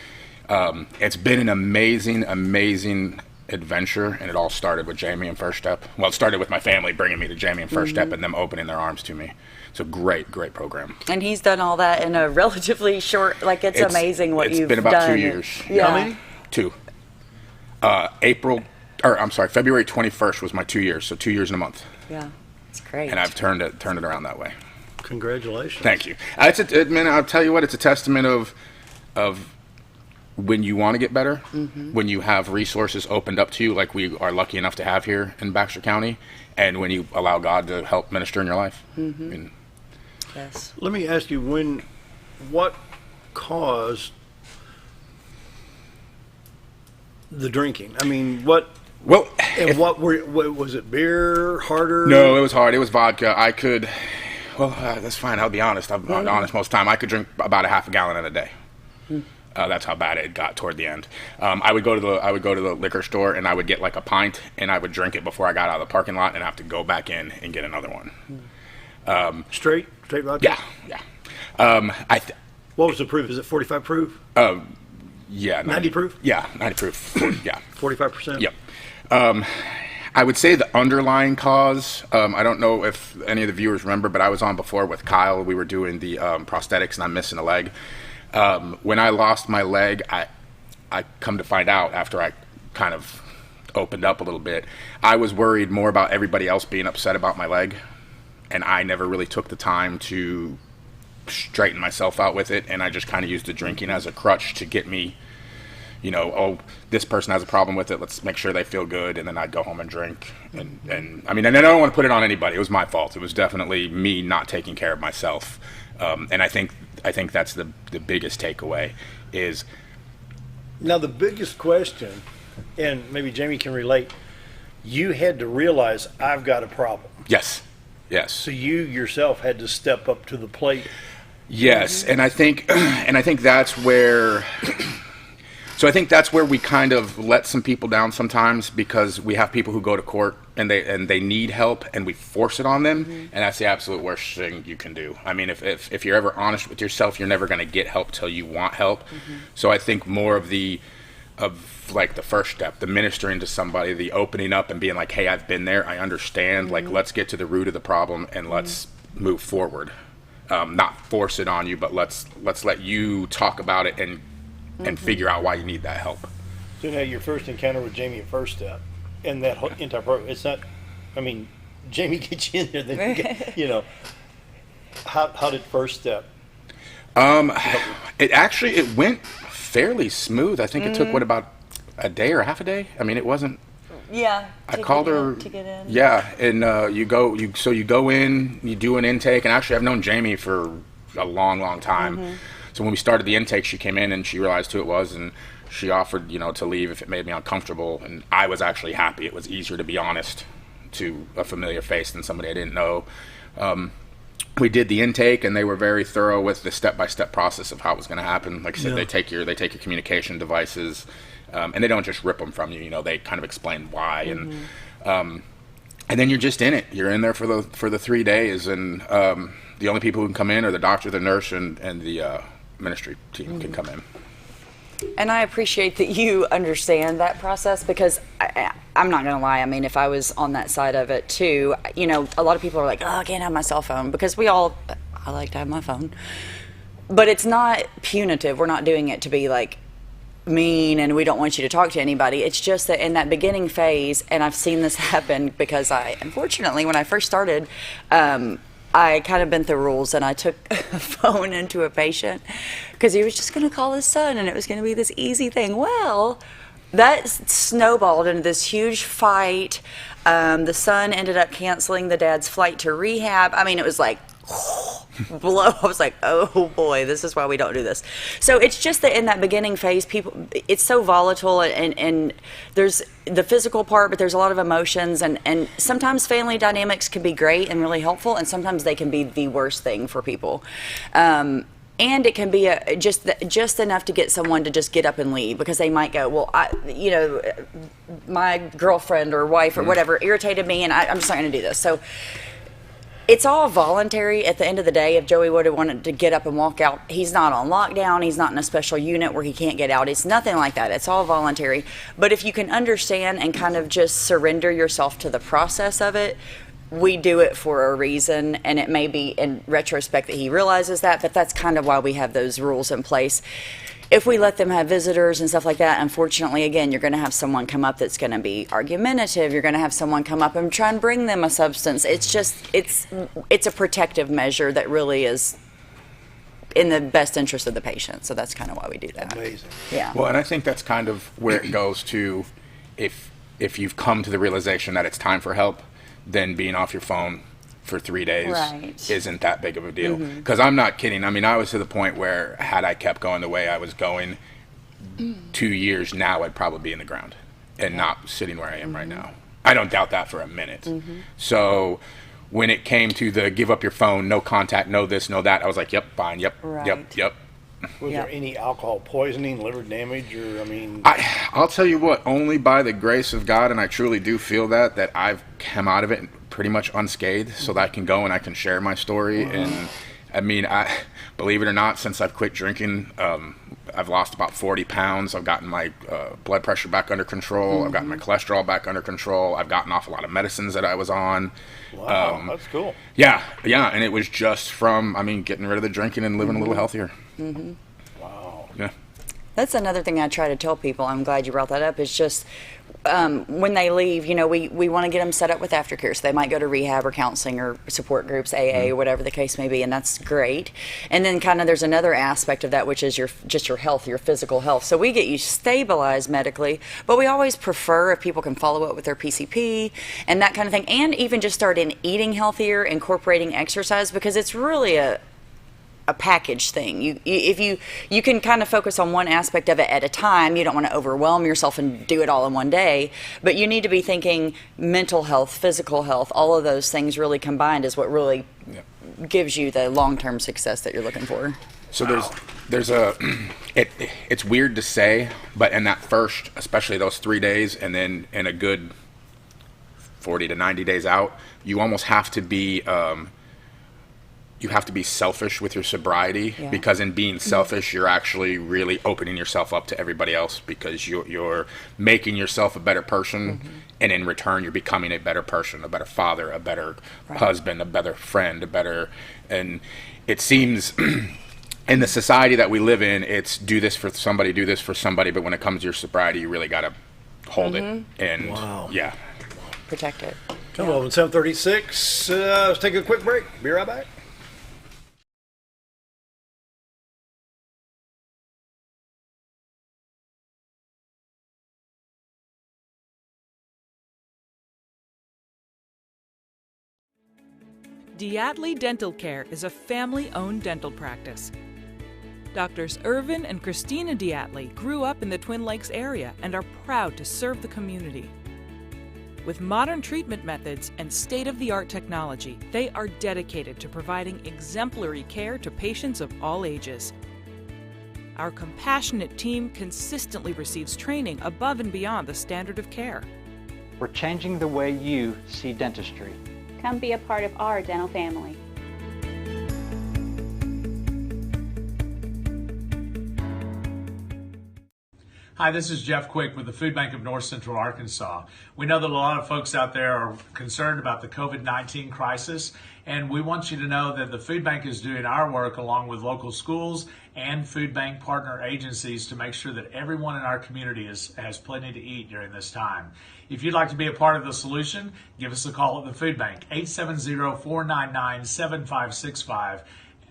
It's been an amazing, amazing adventure, and it all started with Jamie and First Step. Well, it started with my family bringing me to Jamie and First Step and them opening their arms to me. It's a great, great program. And he's done all that in a relatively short, it's amazing what you've done. It's been about 2 years. Yeah. How many? 2. February 21st was my 2 years, so 2 years and a month. Yeah, it's great. And I've turned it around that way. Congratulations. Thank you. I'll tell you what, it's a testament of when you want to get better, when you have resources opened up to you, like we are lucky enough to have here in Baxter County, and when you allow God to help minister in your life. Yes. Let me ask you, what caused the drinking? I mean, what was it? Beer, harder? No, it was hard. It was vodka. That's fine. I'll be honest. I'm honest most of the time. I could drink about a half a gallon in a day. That's how bad it got toward the end. I would go to the liquor store, and I would get like a pint, and I would drink it before I got out of the parking lot, and have to go back in and get another one. Straight vodka? Yeah. What was the proof? Is it 45 proof? Yeah. 90 proof? Yeah, 90 proof. Yeah. 45%? Yep. I would say the underlying cause, I don't know if any of the viewers remember, but I was on before with Kyle. We were doing the prosthetics, and I'm missing a leg. When I lost my leg, I come to find out after I kind of opened up a little bit. I was worried more about everybody else being upset about my leg, and I never really took the time to straighten myself out with it, and I just kind of used the drinking as a crutch to get me, you know, oh, this person has a problem with it, let's make sure they feel good, and then I'd go home and drink. And I mean, and I don't want to put it on anybody. It was my fault. It was definitely me not taking care of myself. And I think that's the biggest takeaway is. Now, the biggest question, and maybe Jamie can relate, you had to realize I've got a problem. Yes. So you yourself had to step up to the plate. Yes, and I think that's where. So I think that's where we kind of let some people down sometimes, because we have people who go to court and they need help and we force it on them, and that's the absolute worst thing you can do. I mean, if you're ever honest with yourself, you're never going to get help till you want help. So I think more of the first step, the ministering to somebody, the opening up and being like, hey, I've been there, I understand, like, let's get to the root of the problem and let's move forward. Not force it on you, but let's let you talk about it and figure out why you need that help. So now your first encounter with Jamie at First Step and that whole entire program, it's not, I mean, Jamie gets you in there, then you get, you know, how did First Step? It went fairly smooth. I think it took about a day or half a day. I mean, it wasn't. Yeah. I called her to get in. Yeah, and you go in, you do an intake, and actually I've known Jamie for a long time. So when we started the intake, she came in and she realized who it was, and she offered, you know, to leave if it made me uncomfortable, and I was actually happy. It was easier to be honest to a familiar face than somebody I didn't know. We did the intake, and they were very thorough with the step-by-step process of how it was going to happen. Like I said, they take your communication devices, and they don't just rip them from you. You know, they kind of explain why, and then you're just in it. You're in there for the 3 days, and the only people who can come in are the doctor, the nurse, and the ministry team can come in. And I appreciate that you understand that process, because I'm not going to lie. I mean, if I was on that side of it too, you know, a lot of people are like, oh, I can't have my cell phone, because I like to have my phone. But it's not punitive. We're not doing it to be like mean and we don't want you to talk to anybody. It's just that in that beginning phase, and I've seen this happen because unfortunately, when I first started, I kind of bent the rules, and I took a phone into a patient because he was just going to call his son, and it was going to be this easy thing. Well, that snowballed into this huge fight. The son ended up canceling the dad's flight to rehab. I mean, it was like blow. I was like, oh boy, this is why we don't do this. So it's just that in that beginning phase, it's so volatile, and there's the physical part, but there's a lot of emotions, and sometimes family dynamics can be great and really helpful, and sometimes they can be the worst thing for people. And it can be just enough to get someone to just get up and leave, because they might go, well, my girlfriend or wife or whatever irritated me, and I'm just not going to do this. So it's all voluntary at the end of the day. If Joey would have wanted to get up and walk out, he's not on lockdown. He's not in a special unit where he can't get out. It's nothing like that. It's all voluntary. But if you can understand and kind of just surrender yourself to the process of it, we do it for a reason, and it may be in retrospect that he realizes that, but that's kind of why we have those rules in place. If we let them have visitors and stuff like that, unfortunately, again, you're going to have someone come up that's going to be argumentative. You're going to have someone come up and try and bring them a substance. It's just, it's a protective measure that really is in the best interest of the patient. So that's kind of why we do that. Amazing. Yeah. Well, and I think that's kind of where it goes to, if you've come to the realization that it's time for help, then being off your phone for 3 days isn't that big of a deal. Because I'm not kidding. I mean, I was to the point where had I kept going the way I was going, 2 years now I'd probably be in the ground and not sitting where I am right now. I don't doubt that for a minute. So when it came to the give up your phone, no contact, no this, no that, I was like, yep, fine, yep. Was there any alcohol poisoning, liver damage, or, I mean... I'll tell you what, only by the grace of God, and I truly do feel that I've come out of it pretty much unscathed, so that I can go and I can share my story. And I mean, believe it or not, since I've quit drinking, I've lost about 40 pounds. I've gotten my blood pressure back under control. I've gotten my cholesterol back under control. I've gotten off a lot of medicines that I was on. Wow, that's cool. Yeah, and it was just from, getting rid of the drinking and living a little healthier. Wow. Yeah. That's another thing I try to tell people. I'm glad you brought that up. Is just when they leave, we want to get them set up with aftercare. So they might go to rehab or counseling or support groups, AA, or whatever the case may be, and that's great. And then kind of there's another aspect of that, which is your health, your physical health. So we get you stabilized medically, but we always prefer if people can follow up with their PCP and that kind of thing, and even just start in eating healthier, incorporating exercise, because it's really a package thing. If you can kind of focus on one aspect of it at a time. You don't want to overwhelm yourself and do it all in one day, but you need to be thinking mental health, physical health, all of those things really combined is what really gives you the long-term success that you're looking for. So there's it's weird to say, but in that first, especially those 3 days, and then in a good 40 to 90 days out, you almost have to be selfish with your sobriety, because in being selfish, you're actually really opening yourself up to everybody else, because you're making yourself a better person, and in return, you're becoming a better person, a better father, a better husband, a better friend, and it seems in the society that we live in, it's do this for somebody, but when it comes to your sobriety, you really got to hold it and protect it. Come on, 7:36. Let's take a quick break. Be right back. Diatley Dental Care is a family-owned dental practice. Doctors Irvin and Christina Diatley grew up in the Twin Lakes area and are proud to serve the community. With modern treatment methods and state-of-the-art technology, they are dedicated to providing exemplary care to patients of all ages. Our compassionate team consistently receives training above and beyond the standard of care. We're changing the way you see dentistry. Come be a part of our dental family. Hi, this is Jeff Quick with the Food Bank of North Central Arkansas. We know that a lot of folks out there are concerned about the COVID-19 crisis, and we want you to know that the Food Bank is doing our work along with local schools and food bank partner agencies to make sure that everyone in our community has plenty to eat during this time. If you'd like to be a part of the solution, give us a call at the Food Bank, 870-499-7565.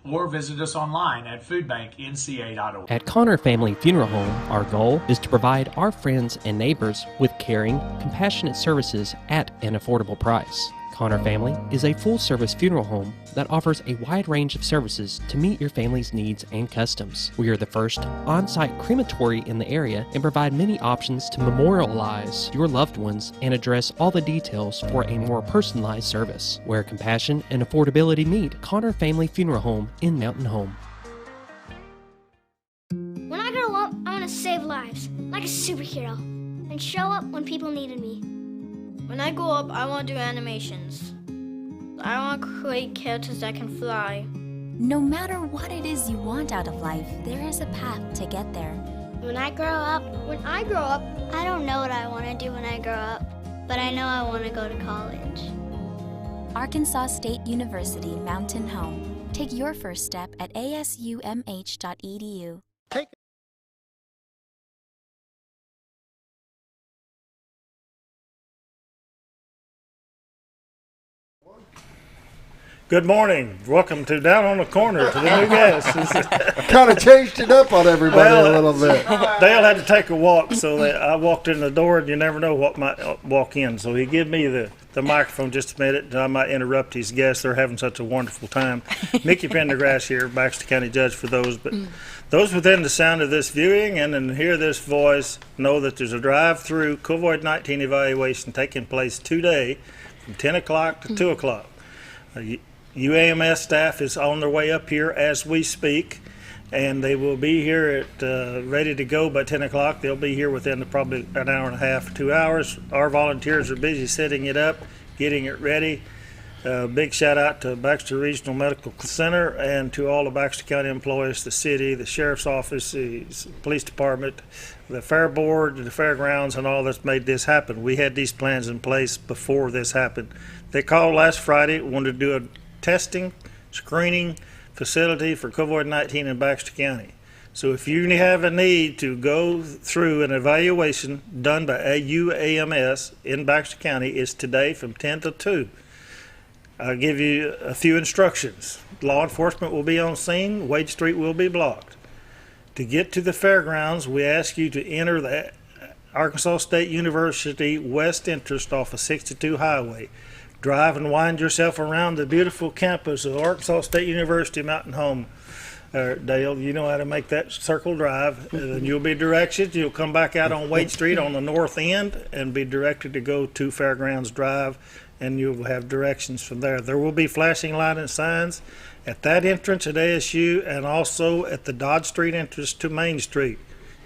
or visit us online at foodbanknca.org. At Connor Family Funeral Home, our goal is to provide our friends and neighbors with caring, compassionate services at an affordable price. Connor Family is a full-service funeral home that offers a wide range of services to meet your family's needs and customs. We are the first on-site crematory in the area and provide many options to memorialize your loved ones and address all the details for a more personalized service. Where compassion and affordability meet, Connor Family Funeral Home in Mountain Home. When I grow up, I want to save lives, like a superhero, and show up when people needed me. When I grow up, I want to do animations. I want to create characters that can fly. No matter what it is you want out of life, there is a path to get there. When I grow up, I don't know what I want to do when I grow up, but I know I want to go to college. Arkansas State University Mountain Home. Take your first step at asumh.edu. Good morning. Welcome to Down on the Corner to the new guests. Kind of changed it up on everybody a little bit. Dale had to take a walk, so I walked in the door, and you never know what might walk in. So he gave me the microphone just a minute, and I might interrupt his guests. They're having such a wonderful time. Mickey Pendergrass here, Baxter County Judge for those. But those within the sound of this viewing and hear this voice know that there's a drive-through COVID-19 evaluation taking place today from 10 o'clock to 2 o'clock. UAMS staff is on their way up here as we speak, and they will be here at ready to go by 10 o'clock. They'll be here within probably an hour and a half, 2 hours. Our volunteers are busy setting it up, getting it ready. Big shout out to Baxter Regional Medical Center and to all the Baxter County employees, the city, the sheriff's office, the police department, the fair board, the fairgrounds, and all that's made this happen. We had these plans in place before this happened. They called last Friday, wanted to do a testing, screening facility for COVID-19 in Baxter County. So if you have a need to go through an evaluation done by UAMS in Baxter County, it's today from 10 to 2. I'll give you a few instructions. Law enforcement will be on scene. Wade Street will be blocked. To get to the fairgrounds, we ask you to enter the Arkansas State University west entrance off of 62 Highway. Drive and wind yourself around the beautiful campus of Arkansas State University Mountain Home. Dale, you know how to make that circle drive, and you'll be directed. You'll come back out on Wade Street on the north end and be directed to go to Fairgrounds Drive, and you'll have directions from there. There will be flashing light and signs at that entrance at ASU and also at the Dodge Street entrance to Main Street.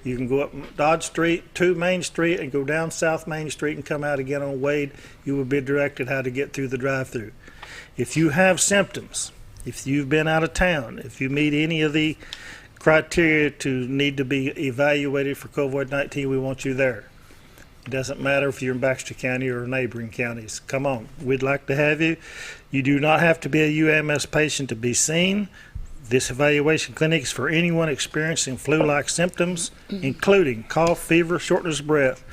You can go up Dodge Street to Main Street and go down South Main Street and come out again on Wade. You will be directed how to get through the drive-through. If you have symptoms, if you've been out of town, if you meet any of the criteria to need to be evaluated for COVID-19, we want you there. It doesn't matter if you're in Baxter County or neighboring counties. Come on, we'd like to have you. You do not have to be a UAMS patient to be seen. This evaluation clinic is for anyone experiencing flu-like symptoms, including cough, fever, shortness of breath.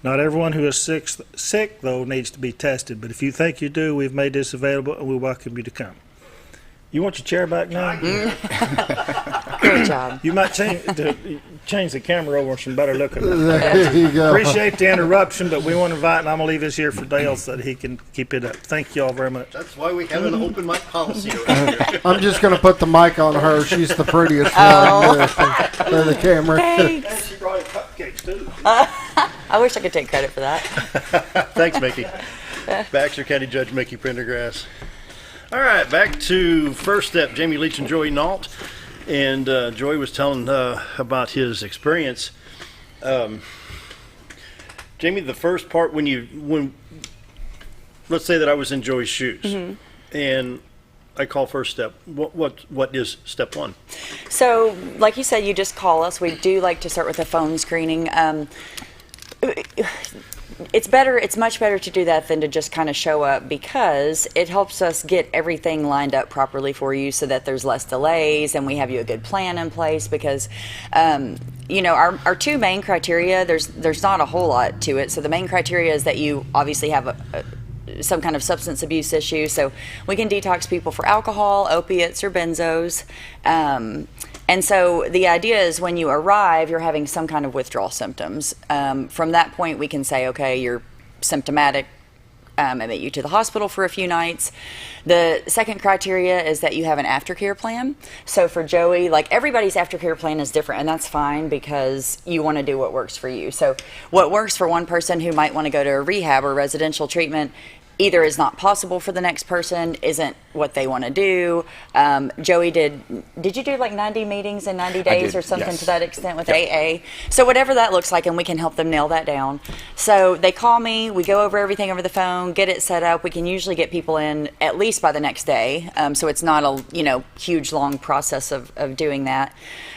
Not everyone who is sick, though, needs to be tested. But if you think you do, we've made this available, and we welcome you to come. You want your chair back now? Good job. You might change the camera over some better looking. There you go. Appreciate the interruption, but we want to invite, and I'm going to leave this here for Dale so that he can keep it up. Thank you all very much. That's why we have an open mic policy over here. I'm just going to put the mic on her. She's the prettiest one with the camera. Thanks. She brought cupcakes, too. I wish I could take credit for that. Thanks, Mickey. Baxter County Judge Mickey Pendergrass. All right, back to First Step, Jamie Leach and Joey Nault. And Joey was telling about his experience. Jamie, the first part when let's say that I was in Joey's shoes, and I call First Step. What is step one? So, like you said, you just call us. We do like to start with a phone screening. It's much better to do that than to just kind of show up, because it helps us get everything lined up properly for you so that there's less delays and we have you a good plan in place, because our two main criteria, there's not a whole lot to it. So the main criteria is that you obviously have some kind of substance abuse issue, so we can detox people for alcohol, opiates, or benzos. And so the idea is when you arrive, you're having some kind of withdrawal symptoms. From that point, we can say, okay, you're symptomatic, admit you to the hospital for a few nights. The second criteria is that you have an aftercare plan. So for Joey, like everybody's aftercare plan is different, and that's fine because you want to do what works for you. So what works for one person who might want to go to a rehab or residential treatment either is not possible for the next person, isn't what they want to do. Joey, did you do like 90 meetings in 90 days or something to that extent with AA? So whatever that looks like, and we can help them nail that down. So they call me, we go over everything over the phone, get it set up. We can usually get people in at least by the next day. So it's not a huge long process of doing that.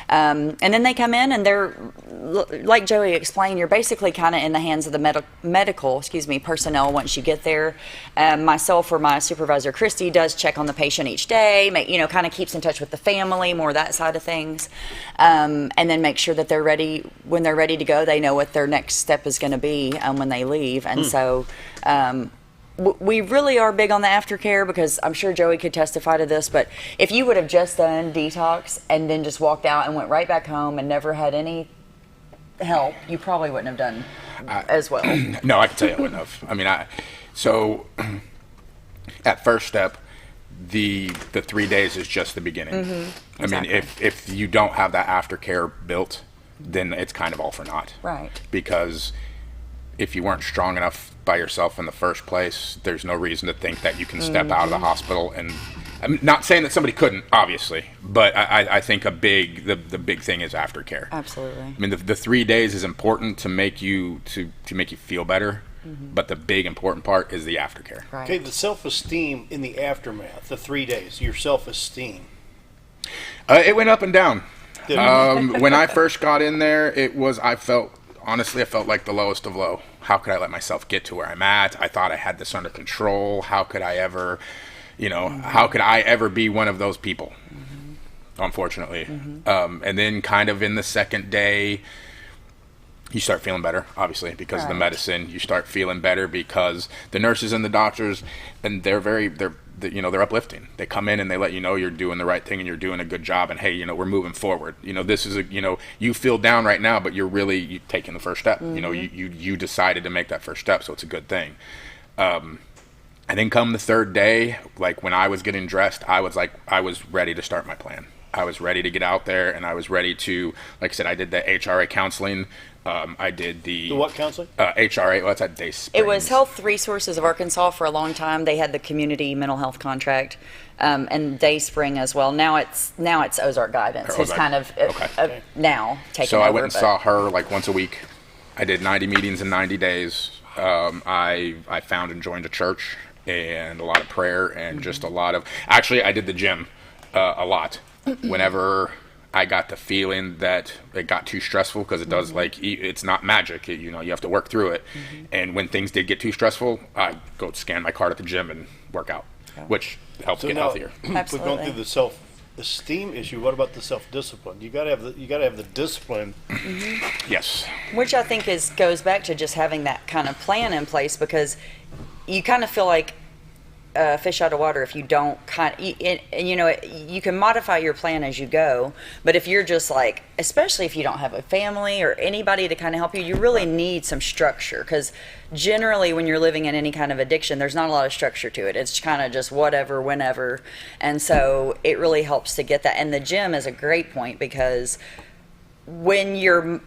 And then they come in and they're, like Joey explained, you're basically kind of in the hands of the medical personnel once you get there. Myself or my supervisor, Christy, does check on the patient each day, kind of keeps in touch with the family, more that side of things. And then make sure that they're ready. When they're ready to go, they know what their next step is going to be when they leave. And so we really are big on the aftercare, because I'm sure Joey could testify to this, but if you would have just done detox and then just walked out and went right back home and never had any help, you probably wouldn't have done as well. No, I can tell you I wouldn't have. I mean, so at First Step, the 3 days is just the beginning. Mm-hmm. I mean, if you don't have that aftercare built, then it's kind of all for naught. Right. Because if you weren't strong enough by yourself in the first place, there's no reason to think that you can step out of the hospital. And I'm not saying that somebody couldn't, obviously, but I think the big thing is aftercare. Absolutely. I mean, the 3 days is important to make you feel better, but the big important part is the aftercare. Right. Okay, the self-esteem in the aftermath, the 3 days, your self-esteem. It went up and down. When I first got in there, I felt like the lowest of low. How could I let myself get to where I'm at? I thought I had this under control. How could I ever, how could I ever be one of those people? unfortunately. And then kind of in the second day, you start feeling better, obviously, because of the medicine. You start feeling better because the nurses and the doctors, and they're uplifting. They come in and they let you know you're doing the right thing and you're doing a good job, and hey, we're moving forward. This is you feel down right now, but you're taking the first step. You decided to make that first step, so it's a good thing. And then come the third day, like when I was getting dressed, I was ready to start my plan. I was ready to get out there, and I was ready to, like I said, I did the HRA counseling. I did the what counseling? HRA. Well, it's at Day Springs. It was Health Resources of Arkansas for a long time. They had the community mental health contract, and Day Spring as well. Now it's Ozark Guidance. It's kind of now taking So over. I went and saw her like once a week. I did 90 meetings in 90 days. I found and joined a church, and a lot of prayer, and just a lot of. Actually, I did the gym a lot. Whenever I got the feeling that it got too stressful, because it does, it's not magic. You have to work through it. And when things did get too stressful, I go scan my card at the gym and work out, which helps get healthier. We've gone through the self-esteem issue. What about the self-discipline? You got to have the discipline. Yes. Which I think goes back to just having that kind of plan in place, because you kind of feel like fish out of water if you don't you can modify your plan as you go, but if you're just like, especially if you don't have a family or anybody to kind of help you, you really need some structure, because generally when you're living in any kind of addiction, there's not a lot of structure to it. It's kind of just whatever, whenever, and so it really helps to get that. And the gym is a great point, because when you're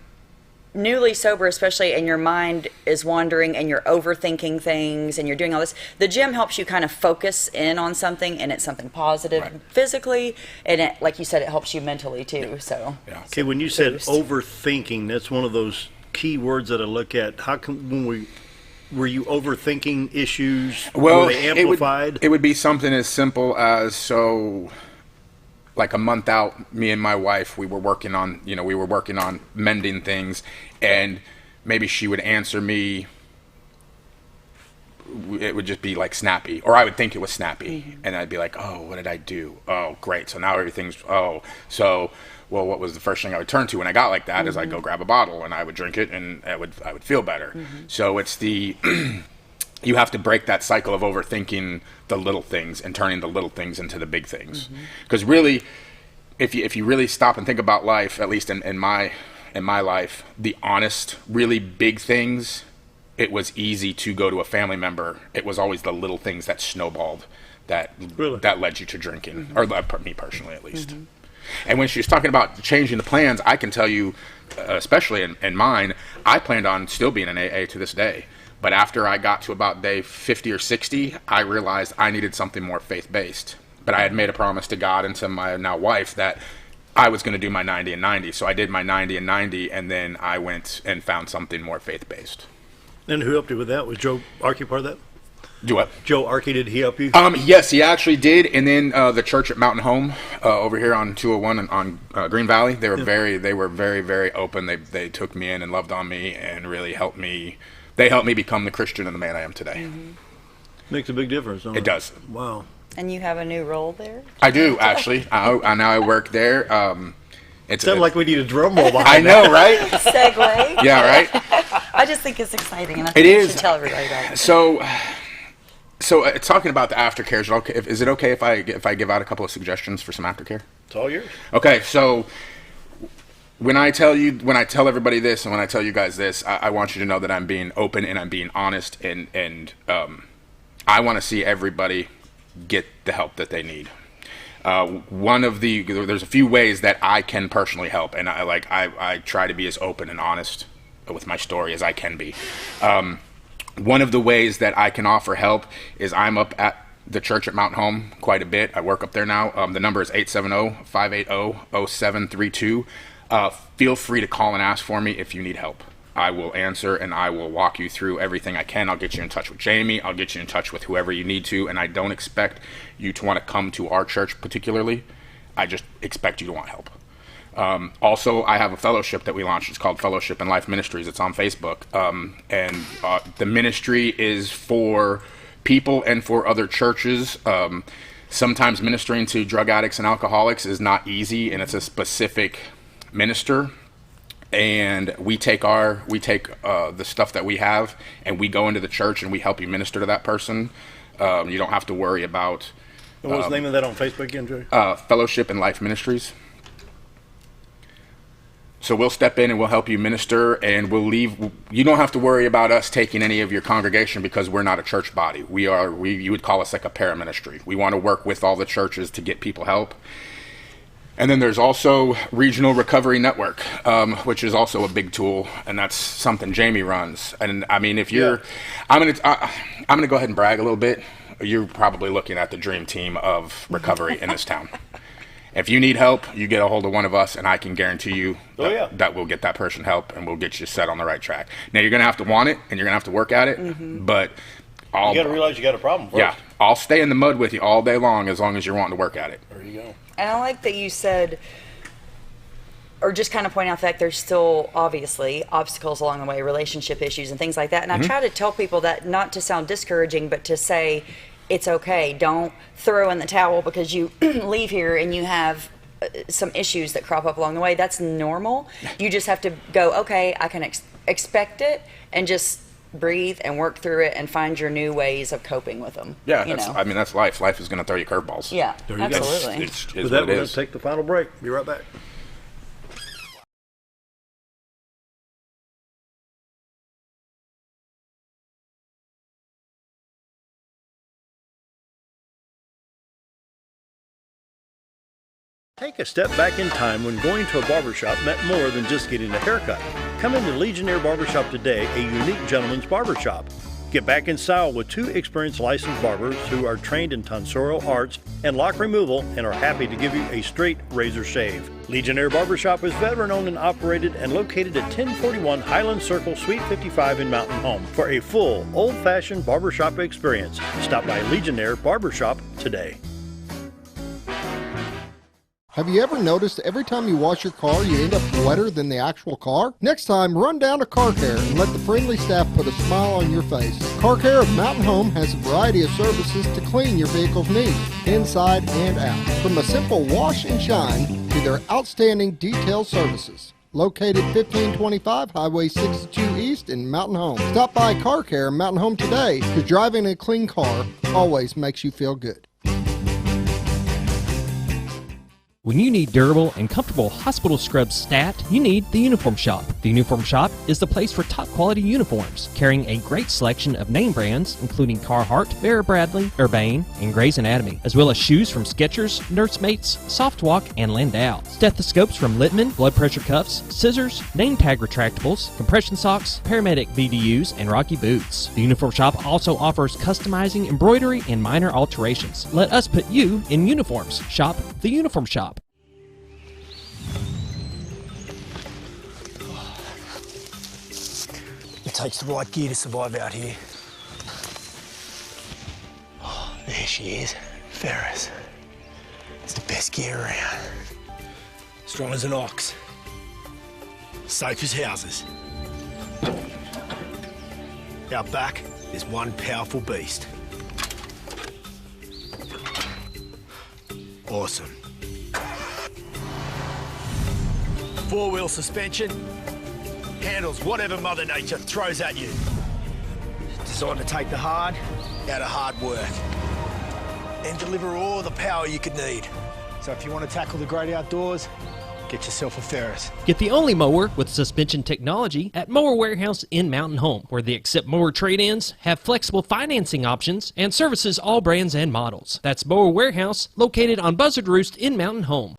newly sober, especially, and your mind is wandering and you're overthinking things and you're doing all this, the gym helps you kind of focus in on something, and it's something positive physically, and it, like you said, it helps you mentally too. So okay, when you said overthinking, that's one of those key words that I look at. How come were you overthinking issues? Well, were they amplified? It would be something as simple as, like a month out, me and my wife, we were working on mending things, and maybe she would answer me, it would just be like snappy, or I would think it was snappy, and I'd be like, oh, what did I do? Oh, great, so now everything's, well, what was the first thing I would turn to when I got like that is I'd go grab a bottle, and I would drink it, and I would feel better. So it's the you have to break that cycle of overthinking the little things and turning the little things into the big things. Because really, if you really stop and think about life, at least in my life, the honest, really big things, it was easy to go to a family member. It was always the little things that snowballed that led you to drinking, or me personally at least. And when she was talking about changing the plans, I can tell you, especially in mine, I planned on still being an AA to this day. But after I got to about day 50 or 60, I realized I needed something more faith-based. But I had made a promise to God and to my now wife that I was going to do my 90 and 90. So I did my 90 and 90, and then I went and found something more faith-based. And who helped you with that? Was Joe Archie part of that? Do what? Joe Archie, did he help you? Yes, he actually did. And then the church at Mountain Home over here on 201 and on Green Valley, they were very, very open. They took me in and loved on me and really helped me. They helped me become the Christian and the man I am today. Makes a big difference, don't it? It does. Wow. And you have a new role there? I do, actually. I work there. It sounds like we need a drum roll behind I know, right? Segue. Yeah, right? I just think it's exciting, and I think we should tell everybody about it. So talking about the aftercare, is it okay if I give out a couple of suggestions for some aftercare? It's all yours. Okay, so when I tell everybody this, and when I tell you guys this, I want you to know that I'm being open and I'm being honest, and I want to see everybody get the help that they need. There's a few ways that I can personally help, and I try to be as open and honest with my story as I can be. One of the ways that I can offer help is I'm up at the church at Mountain Home quite a bit. I work up there now. The number is 870-580-0732. Feel free to call and ask for me if you need help. I will answer, and I will walk you through everything I can. I'll get you in touch with Jamie. I'll get you in touch with whoever you need to, and I don't expect you to want to come to our church particularly. I just expect you to want help. Also, I have a fellowship that we launched. It's called Fellowship in Life Ministries. It's on Facebook. And the ministry is for people and for other churches. Sometimes ministering to drug addicts and alcoholics is not easy, and it's a specific minister. And we take the stuff that we have, and we go into the church and we help you minister to that person. You don't have to worry about. And what's the name of that on Facebook again, Joey? Fellowship and Life Ministries. So we'll step in and we'll help you minister, and we'll leave. You don't have to worry about us taking any of your congregation because we're not a church body. You would call us like a paraministry. We want to work with all the churches to get people help. And then there's also Regional Recovery Network, which is also a big tool, and that's something Jamie runs. And I mean, if you're, I'm gonna go ahead and brag a little bit. You're probably looking at the dream team of recovery in this town. If you need help, you get a hold of one of us, and I can guarantee you that we'll get that person help, and we'll get you set on the right track. Now, you're going to have to want it, and you're going to have to work at it, but you got to realize you got a problem first. Yeah, I'll stay in the mud with you all day long as you're wanting to work at it. There you go. And I like that you said, or just kind of point out the fact there's still obviously obstacles along the way, relationship issues and things like that. And I try to tell people that, not to sound discouraging, but to say, it's okay. Don't throw in the towel because you leave here and you have some issues that crop up along the way. That's normal. You just have to go, okay, I can expect it, and just breathe and work through it and find your new ways of coping with them. Yeah, that's life. Life is going to throw you curveballs. Yeah, there you absolutely. Go. With that, we're going to take the final break. Be right back. Take a step back in time when going to a barbershop meant more than just getting a haircut. Come into Legionnaire Barbershop today, a unique gentleman's barbershop. Get back in style with 2 experienced licensed barbers who are trained in tonsorial arts and lock removal and are happy to give you a straight razor shave. Legionnaire Barbershop is veteran-owned and operated and located at 1041 Highland Circle, Suite 55 in Mountain Home. For a full, old-fashioned barbershop experience, stop by Legionnaire Barbershop today. Have you ever noticed every time you wash your car, you end up wetter than the actual car? Next time, run down to Car Care and let the friendly staff put a smile on your face. Car Care of Mountain Home has a variety of services to clean your vehicle's needs, inside and out. From a simple wash and shine to their outstanding detail services. Located 1525 Highway 62 East in Mountain Home. Stop by Car Care Mountain Home today, because driving a clean car always makes you feel good. When you need durable and comfortable hospital scrubs stat, you need the Uniform Shop. The Uniform Shop is the place for top quality uniforms, carrying a great selection of name brands, including Carhartt, Vera Bradley, Urbane, and Grey's Anatomy, as well as shoes from Skechers, Nursemates, Softwalk, and Landau, stethoscopes from Littman, blood pressure cuffs, scissors, name tag retractables, compression socks, paramedic VDUs, and Rocky boots. The Uniform Shop also offers customizing, embroidery, and minor alterations. Let us put you in uniforms. Shop the Uniform Shop. It takes the right gear to survive out here. Oh, there she is, Ferris. It's the best gear around. Strong as an ox. Safe as houses. Out back, there's one powerful beast. Awesome. 4-wheel suspension. Handles whatever Mother Nature throws at you. Designed to take the hard out of hard work and deliver all the power you could need. So if you want to tackle the great outdoors, get yourself a Ferris. Get the only mower with suspension technology at Mower Warehouse in Mountain Home, where they accept mower trade-ins, have flexible financing options, and services all brands and models. That's Mower Warehouse, located on Buzzard Roost in Mountain Home.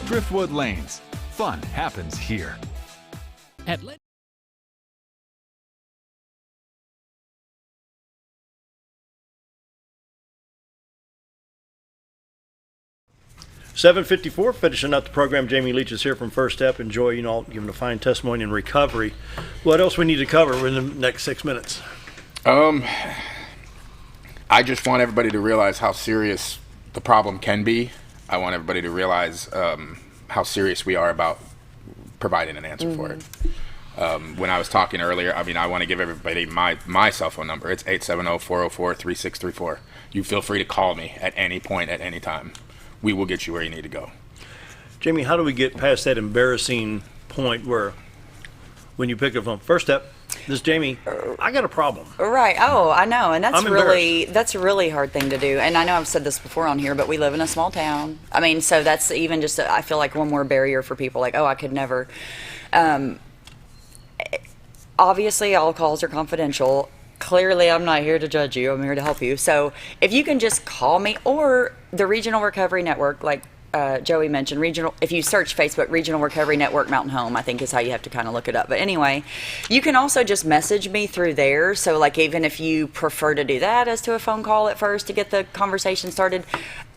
Driftwood Lanes. Fun happens here. 7:54, finishing up the program. Jamie Leach is here from First Step. Enjoy, giving a fine testimony in recovery. What else we need to cover in the next 6 minutes? I just want everybody to realize how serious the problem can be. I want everybody to realize how serious we are about providing an answer for it. When I was talking earlier, I want to give everybody my cell phone number. It's 870-404-3634. You feel free to call me at any point, at any time. We will get you where you need to go. Jamie, how do we get past that embarrassing point where when you pick up the phone, First Step, this is Jamie, I got a problem. Right. Oh, I know. And that's I'm that's a really hard thing to do. And I know I've said this before on here, but we live in a small town. So that's even just, I feel like one more barrier for people like, I could never. Obviously, all calls are confidential. Clearly, I'm not here to judge you. I'm here to help you. So if you can just call me or the Regional Recovery Network, like Joey mentioned, if you search Facebook, Regional Recovery Network Mountain Home, I think is how you have to kind of look it up. But anyway, you can also just message me through there. So like even if you prefer to do that as to a phone call at first to get the conversation started,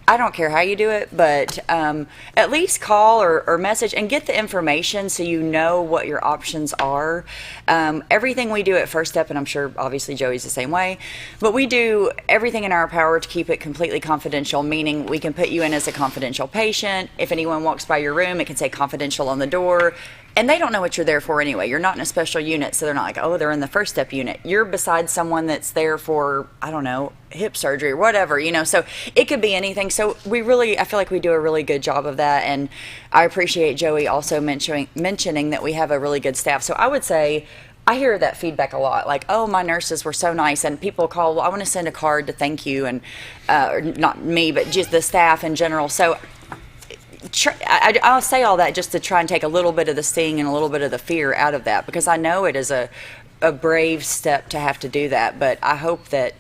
I don't care how you do it, but at least call or message and get the information so you know what your options are. Everything we do at First Step, and I'm sure obviously Joey's the same way, but we do everything in our power to keep it completely confidential, meaning we can put you in as a confidential patient. If anyone walks by your room, it can say confidential on the door. And they don't know what you're there for anyway. You're not in a special unit, so they're not like, they're in the First Step unit. You're beside someone that's there for, I don't know, hip surgery or whatever, So it could be anything. So I feel like we do a really good job of that. And I appreciate Joey also mentioning that we have a really good staff. So I would say, I hear that feedback a lot, like, my nurses were so nice, and people call, I want to send a card to thank you, and not me, but just the staff in general. So I'll say all that just to try and take a little bit of the sting and a little bit of the fear out of that, because I know it is a brave step to have to do that, but I hope that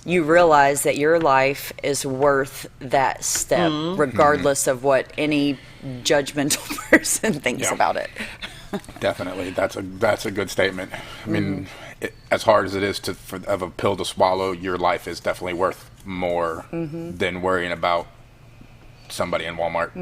you realize that your life is worth that step, regardless of what any judgmental person thinks about it. Definitely, that's a good statement. I mean, as hard as it is of a pill to swallow, your life is definitely worth more than worrying about somebody in Walmart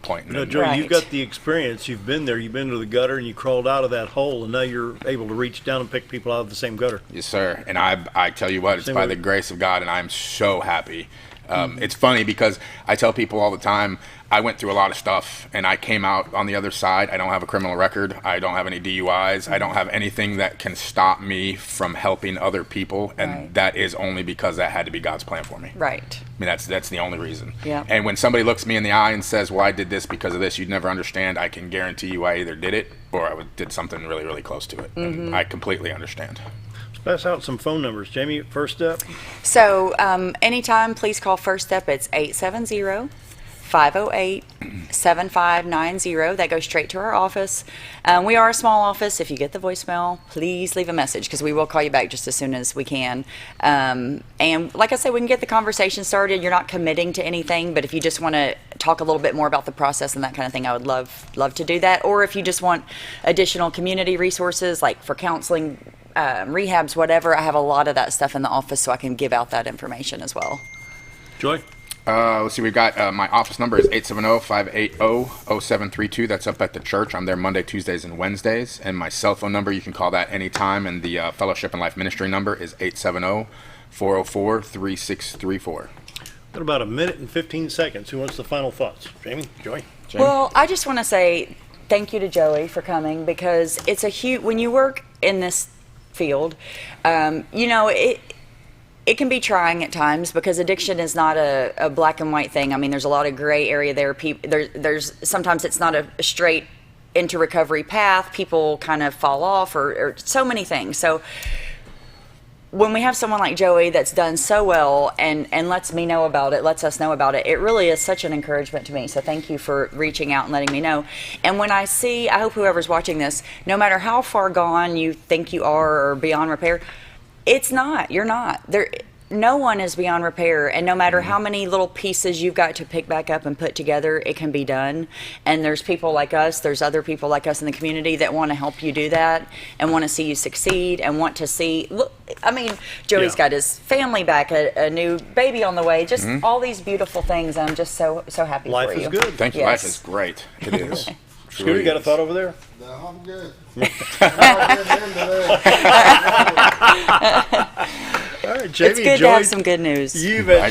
pointing. Joe, you've got the experience. You've been there. You've been to the gutter, and you crawled out of that hole, and now you're able to reach down and pick people out of the same gutter. Yes, sir. And I tell you what, it's by the grace of God, and I'm so happy. It's funny because I tell people all the time, I went through a lot of stuff, and I came out on the other side. I don't have a criminal record. I don't have any DUIs. I don't have anything that can stop me from helping other people, and that is only because that had to be God's plan for me. Right. I mean, that's the only reason. Yeah. And when somebody looks me in the eye and says, well, I did this because of this, you'd never understand. I can guarantee you I either did it or I did something really, really close to it. And I completely understand. Let's pass out some phone numbers. Jamie, First Step. So anytime, please call First Step. It's 870-508-7590. That goes straight to our office. We are a small office. If you get the voicemail, please leave a message because we will call you back just as soon as we can. And like I said, we can get the conversation started. You're not committing to anything, but if you just want to talk a little bit more about the process and that kind of thing, I would love to do that. Or if you just want additional community resources like for counseling, rehabs, whatever, I have a lot of that stuff in the office, so I can give out that information as well. Joy? Let's see, we've got my office number is 870-580-0732. That's up at the church. I'm there Monday, Tuesdays, and Wednesdays. And my cell phone number, you can call that anytime. And the Fellowship and Life Ministry number is 870-404-3634. Got about a minute and 15 seconds. Who wants the final thoughts? Jamie? Joy? Jamie? Well, I just want to say thank you to Joey for coming, because it's a huge, when you work in this field, it can be trying at times because addiction is not a black and white thing. I mean, there's a lot of gray area there. There's sometimes it's not a straight into recovery path. People kind of fall off or so many things. So when we have someone like Joey that's done so well and lets us know about it, it really is such an encouragement to me. So thank you for reaching out and letting me know. And when I hope whoever's watching this, no matter how far gone you think you are or beyond repair, it's not. You're not. no one is beyond repair, and no matter how many little pieces you've got to pick back up and put together, it can be done. And there's people like us, there's other people like us in the community that want to help you do that and want to see you succeed and want to see, look, I mean, Joey's got his family back, a new baby on the way, just all these beautiful things. I'm just so happy Life for you. is good. Thank you. Yes. Life is great. It is. Scooter, you got a thought over there? No, I'm good. All right, Jamie, It's good to have some good news. You bet.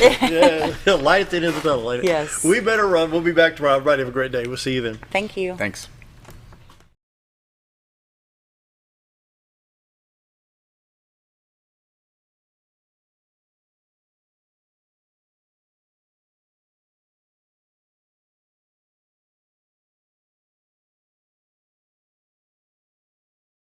Light at the end of the tunnel. Yes. We better run. We'll be back tomorrow. Everybody have a great day. We'll see you then. Thank you. Thanks.